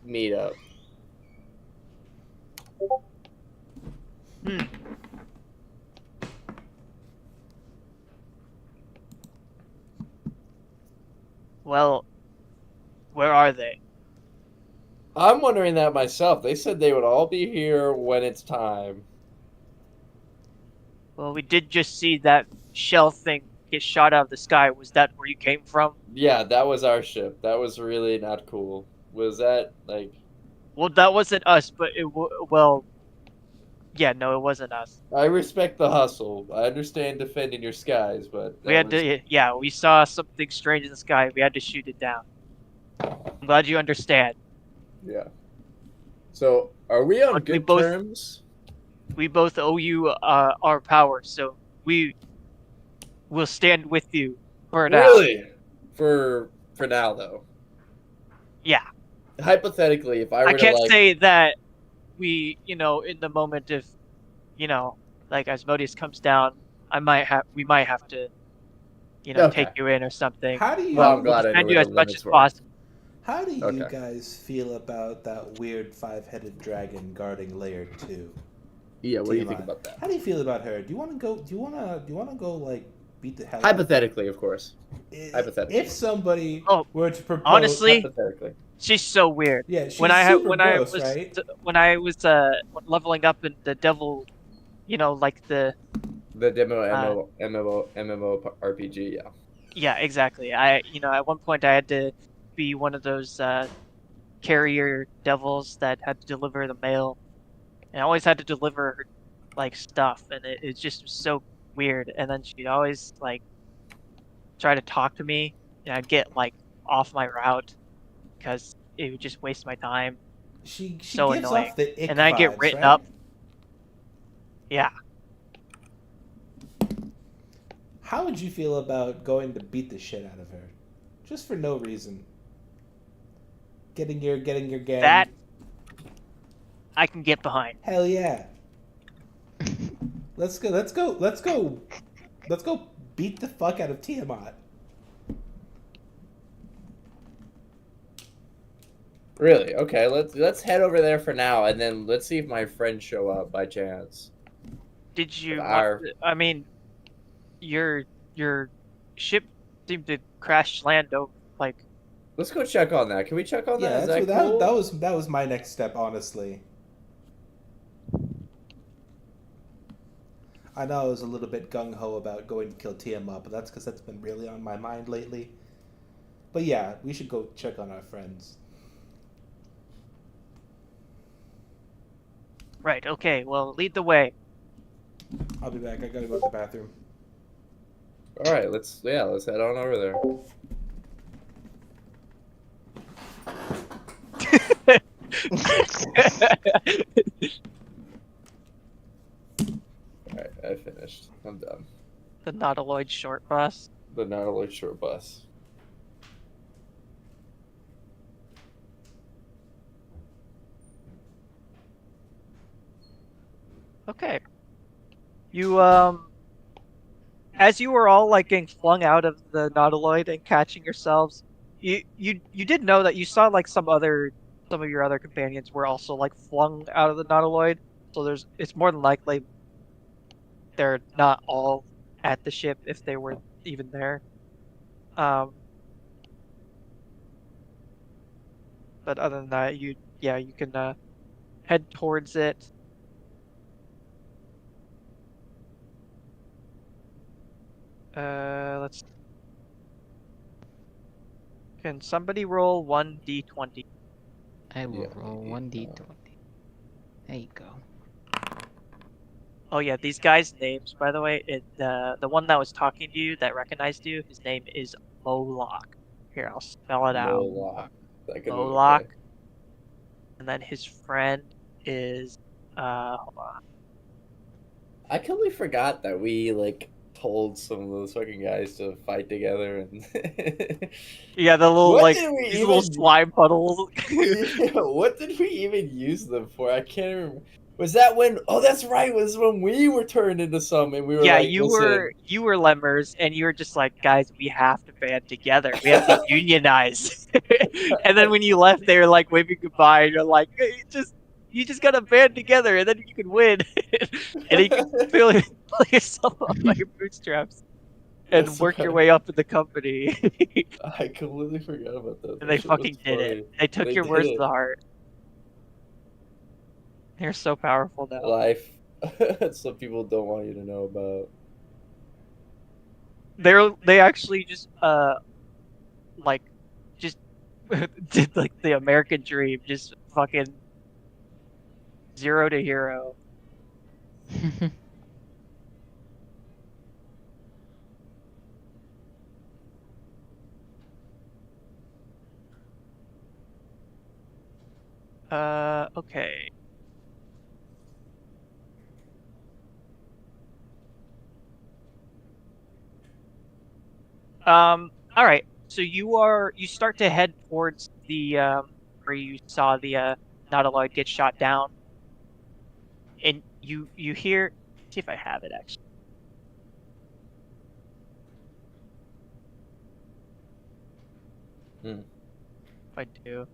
meetup. Well, where are they? I'm wondering that myself. They said they would all be here when it's time. Well, we did just see that shell thing get shot out of the sky. Was that where you came from? Yeah, that was our ship. That was really not cool. Was that like? Well, that wasn't us, but well, yeah, no, it wasn't us. I respect the hustle. I understand defending your skies, but We had to, yeah, we saw something strange in the sky. We had to shoot it down. I'm glad you understand. Yeah. So, are we on But we good both- terms? We both owe you our power, so we will stand with you for now. Really? For now, though. Yeah. Hypothetically, if I were I can't to like, say that we, in the moment, if, like Asmodeus comes down, we might have to, Okay. take you in or something. How do you? Well, I'm glad I know Defend where you the as much limits as were. possible. How do you Okay. guys feel about that weird five-headed dragon guarding Layer 2? Yeah, what do you think Tiamat? about that? How do you feel about her? Do you want to go? Do you want to go like beat the hell? Hypothetically, of course. out hypothetically. If somebody Oh, were to propose, honestly, Hypothetically. she's so weird. yeah, she's When I super gross, right? when I was leveling up in the devil, like the The demo Uh, RPG, yeah. Yeah, exactly. At one point I had to be one of those carrier devils that had to deliver the mail, and I always had to deliver like stuff, and it just was so weird. And then she'd always like try to talk to me, and I'd get like off my route because it would just waste my time. She So gives annoying. off the ick And then I get vibes, written right? up. Yeah. How would you feel about going to beat the shit out of her, just for no reason? Getting your gang. That I can get behind. Hell yeah. Let's go. Let's go. Let's go. Let's go beat the fuck out of Tiamat. Really? Okay, let's head over there for now, and then let's see if my friends show up by chance. Did you Our I mean, your ship seemed to crash land over like let's go check on that. Can we check on that? Yeah, Is that's that what cool? that was my next step, honestly. I know I was a little bit gung ho about going to kill Tiamat, but that's because that's been really on my mind lately. But yeah, we should go check on our friends. right, okay, well lead the way. I'll be back. I gotta go to the bathroom. All right, let's head on over there. All right, I finished. I'm done. The Nautiloid short bus. The Nautilus short bus. Okay. You as you were all like getting flung out of the Nautiloid and catching yourselves, you did know that you saw like some of your other companions were also like flung out of the Nautiloid. So it's more than likely they're not all at the ship if they were even there. Um but other than that, you can head towards it. Let's. Can somebody roll 1d20? I will Yeah, roll yeah. 1d20. There you go. Oh yeah, these guys' names, by the way, the one that was talking to you that recognized you, his name is Moloch. Here, I'll spell it out. Moloch. Moloch. Okay. And then his friend is hold on. I completely forgot that we like told some of those fucking guys to fight together and Yeah, the little what like did we these little even slime puddles. yeah, what did we even use them for? I can't remember. Was that when oh that's right, was when we were turned into some and we were Yeah, like, listen. you were lemurs, and you were just like, guys, we have to band together. We have to unionize. And then when you left, they were like waving goodbye, and you're like, hey, you just gotta band together, and then you can win, and you can feel yourself up by your bootstraps and That's work your right. way up in the company. I completely forgot about that. And That they shit was fucking did it. funny. They took They your did words it. to heart. They're so powerful now. Life. Some people don't want you to know about. They actually just like just did like the American dream, just fucking 0 to hero. Okay. All right. So you start to head towards the where you saw the Nautiloid get shot down, and you hear. See if I have it actually. Hmm. If I do.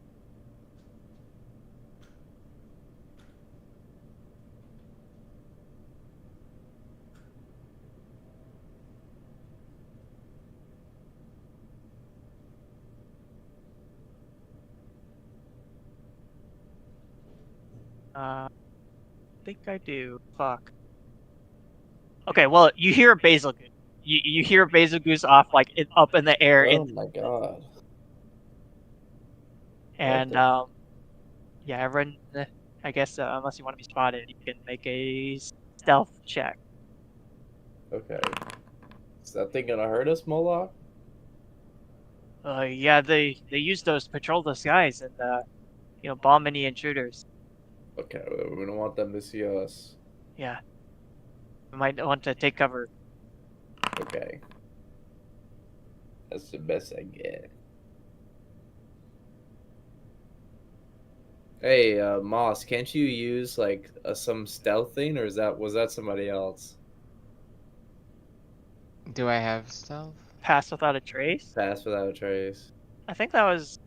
I think I do. Fuck. Okay, well, you hear a basil goose. You hear a basil goose off like up in the air Oh my god. and What yeah, everyone. I guess unless you want to be spotted, you can make a stealth check. Okay. Is that thing gonna hurt us, Moloch? Yeah, they use those to patrol the skies and bomb any intruders. Okay, we don't want them to see us. Yeah, you might want to take cover. Okay. That's the best I get. Hey, Moss, can't you use like some stealth thing, or was that somebody else? Do I have stealth? Pass without a trace. Pass without a trace. I think that was.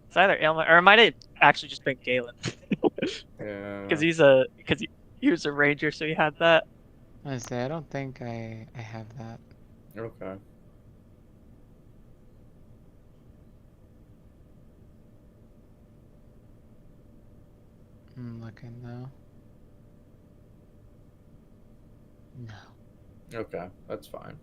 It's either Aylmer or it might have actually just been Galen. Yeah. Because he was a ranger, so he had that. I say I don't think I have that. Okay. I'm looking though. No. Okay, that's fine.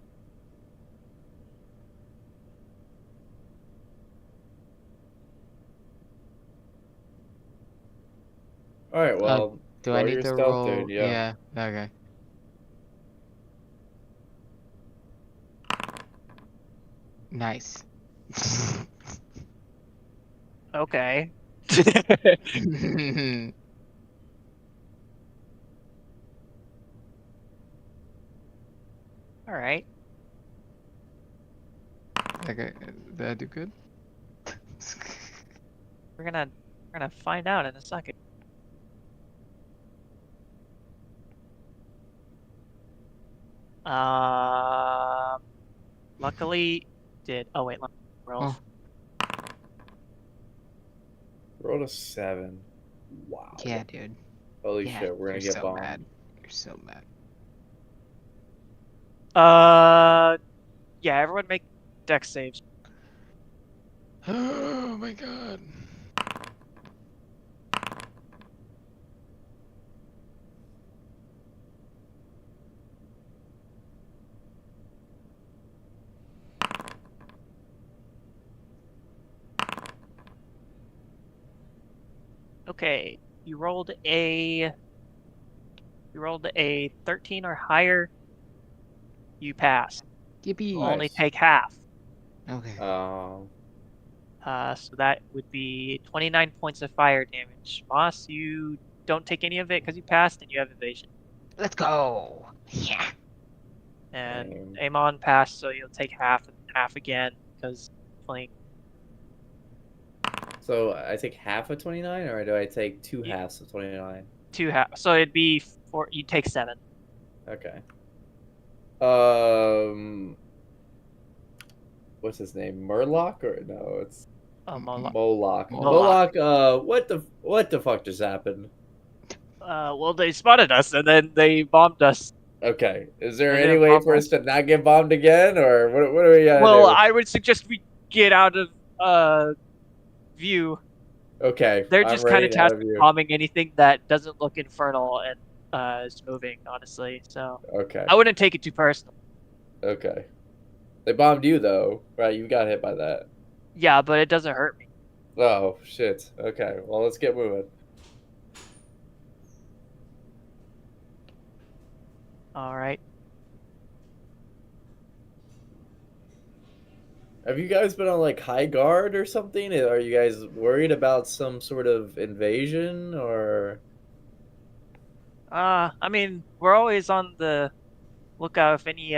All right. Well, Do I roll need your to stealth, roll? dude, yeah. Okay. Nice. Okay. All right. Okay, did I do good? We're gonna find out in a second. Luckily, did. Oh wait, let me roll. Oh. Rolled a 7. Wow. Yeah, dude. Holy Yeah, shit, we're gonna you're get so bombed. mad. You're so mad. Yeah, everyone make dex saves. Oh my god. Okay, you rolled a 13 or higher. You pass. Yippee. You only Nice. take half. Okay. So that would be 29 points of fire damage. Moss, you don't take any of it because you passed and you have evasion. Let's go. Yeah. And Amon passed, so you'll take half and half again because playing. So I take half of 29, or do I take two Yeah. halves of 29? 2 half. So it'd be 4. You take 7. Okay. What's his name? Murloc, or no? It's Moloch. Moloch. Moloch. Moloch. What the fuck just happened? Well, they spotted us and then they bombed us. Okay. Is there They any didn't way bomb for us. us to not get bombed again, or what are we gonna Well, do? I would suggest we get out of view. Okay. They're I'm just kind ready of out tasked of with you. bombing anything that doesn't look infernal and is moving, honestly. So Okay. I wouldn't take it too personal. Okay. They bombed you though, right? You got hit by that. Yeah, but it doesn't hurt me. Oh shit. Okay. Well, let's get moving. All right. Have you guys been on like high guard or something? Are you guys worried about some sort of invasion or? I mean, we're always on the lookout if any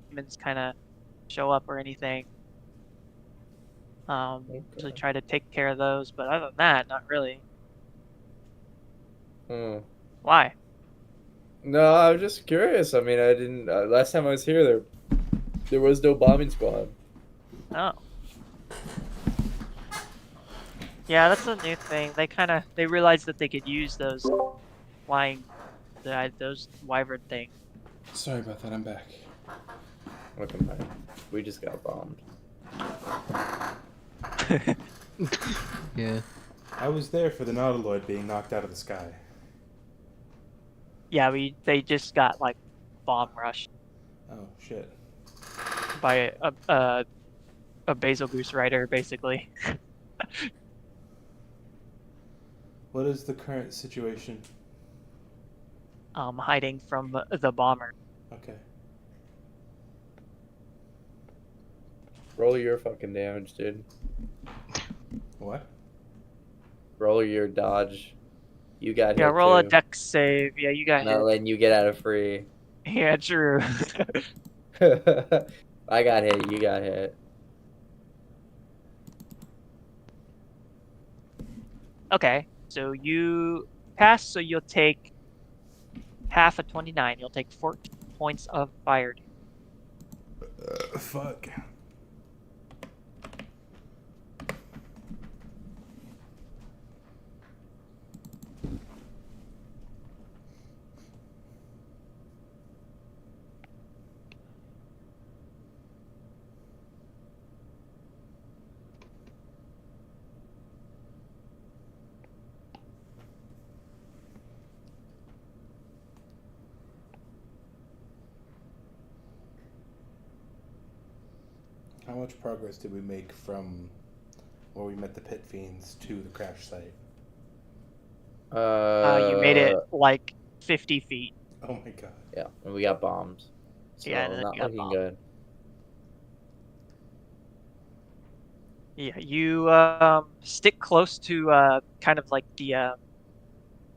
humans kind of show up or anything. Usually try to take care of those, but other than that, not really. Why? No, I was just curious. I mean, I didn't. Last time I was here, there was no bombing squad. Oh. Yeah, that's a new thing. They realized that they could use those those wyvern things. Sorry about that. I'm back. Welcome back. We just got bombed. Yeah. I was there for the Nautiloid being knocked out of the sky. Yeah, they just got like bomb rushed Oh shit. by a Basil Goose Rider, basically. What is the current situation? Hiding from the bomber. Okay. Roll your fucking damage, dude. What? Roll your dodge. You got Yeah, hit roll a too. dex save. Yeah, you got Not hit. letting you get out of free. Yeah, true. I got hit. You got hit. Okay, so you pass, so you'll take half of 29. You'll take 14 points of fire damage. Fuck. How much progress did we make from where we met the pit fiends to the crash site? You made it like 50 feet. Oh my god. Yeah, and we got bombs. So Yeah, and then not you got looking bombed. good. Yeah, you stick close to kind of like the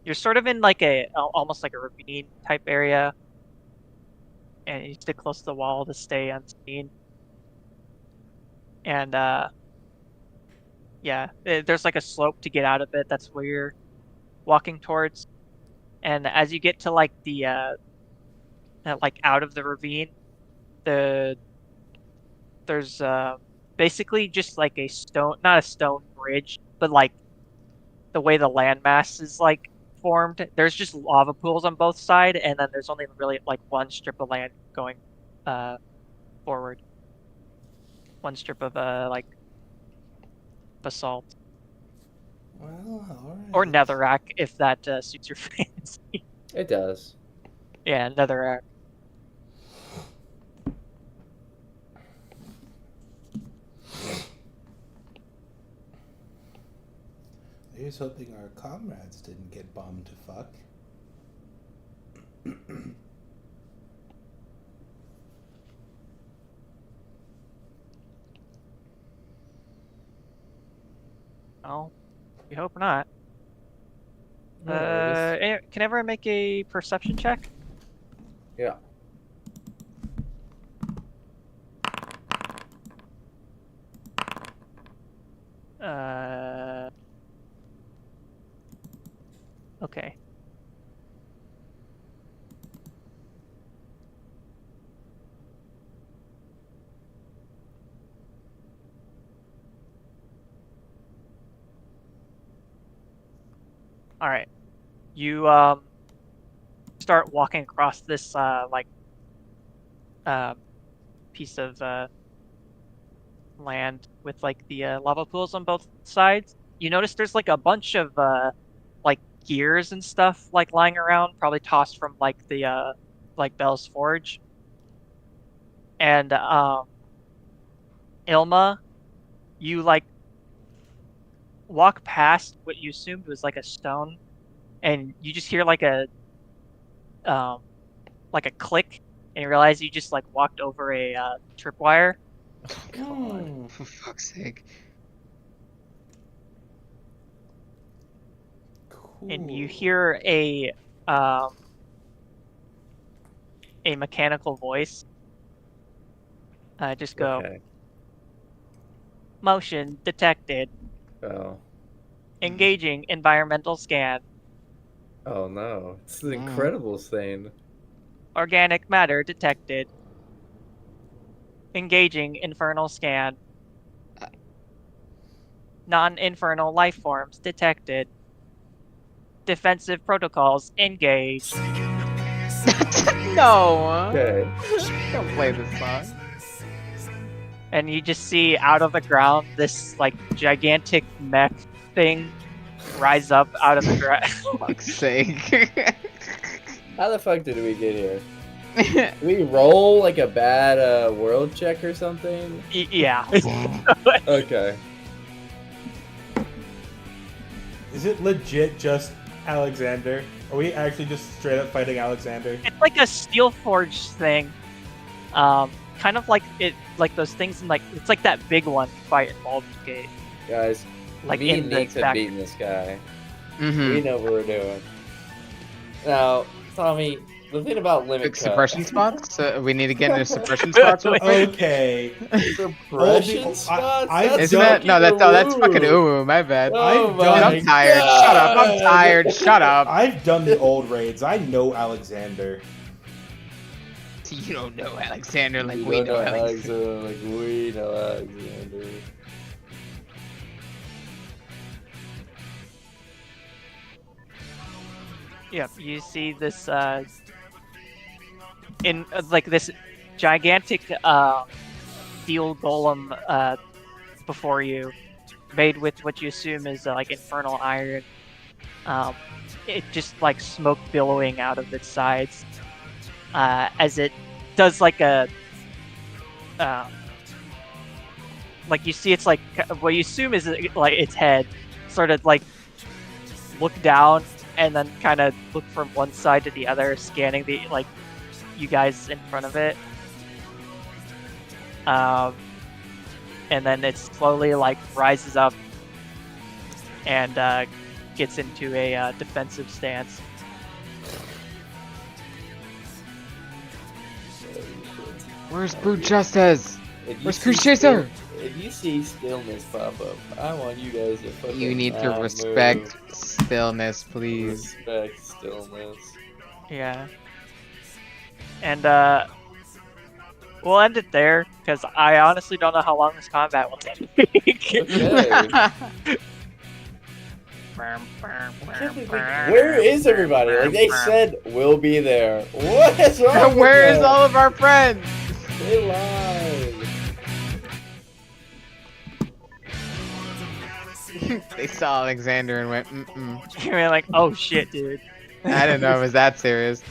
you're sort of in like almost like a ravine type area, and you stick close to the wall to stay unseen. And yeah, there's like a slope to get out of it. That's where you're walking towards. And as you get to like the like out of the ravine, there's basically just like a stone, not a stone bridge, but like the way the landmass is like formed. There's just lava pools on both sides, and then there's only really like one strip of land going forward. One strip of like basalt Well, alright. or netherrack if that suits your fancy. It does. Yeah, netherrack. Here's hoping our comrades didn't get bombed to fuck. Oh, we hope not. No worries. Can everyone make a perception check? Yeah. Okay. All right. You start walking across this like piece of land with like the lava pools on both sides. You notice there's like a bunch of like gears and stuff like lying around, probably tossed from like the like Bell's Forge. And Ilma, you like walk past what you assumed was like a stone, and you just hear like a click, and you realize you just like walked over a tripwire. God. For fuck's sake. Cool. And you hear a mechanical voice just go, Okay. motion detected, Oh. engaging environmental scan, Oh no. It's the Incredibles thing. organic matter detected, engaging infernal scan, non-infernal life forms detected, defensive protocols engaged. No. Okay. Don't play this song. And you just see out of the ground this like gigantic mech thing rise up out of the ground. Fuck's sake. How the fuck did we get here? Did we roll like a bad world check or something? Yeah. Okay. Is it legit just Alexander? Are we actually just straight up fighting Alexander? It's like a steel forge thing. Kind of like those things in like it's like that big one you fight in Baldur's Gate. Guys, Like me in and the Nick have back. beaten this guy. Mm-hmm. We know what we're doing. Now, Tommy, the thing about limit cut. Suppression spots? We need to get into suppression spots real quick. Okay. Suppression All the- spots? I've That's Isn't that no? That's fucking fucking ooh. my bad. Oh I've my done- Dude, I'm tired. Shut up. I'm God. tired. Shut up. I've done the old raids. I know Alexander. You don't know Alexander like You we don't know Alexander. Alexander like we know Alexander. Yep, you see this in like this gigantic steel golem before you, made with what you assume is like infernal iron. It just like smoke billowing out of its sides as it does like a like you see it's like what you assume is like its head sort of like look down and then kind of look from one side to the other, scanning the like you guys in front of it. And then it slowly like rises up and gets into a defensive stance. Where's Brute Justice? If you Where's see Cruise Chaser? If you see stillness pop up, I want you guys to fucking You need to not respect move. stillness, please. Respect stillness. Yeah. And we'll end it there because I honestly don't know how long this combat will take. Okay. Where is everybody? Like they said, we'll be there. What is wrong? Where with is them? all of our friends? They lied. They saw Alexander and went, mm-mm. You're like, oh shit, dude. I didn't know it was that serious.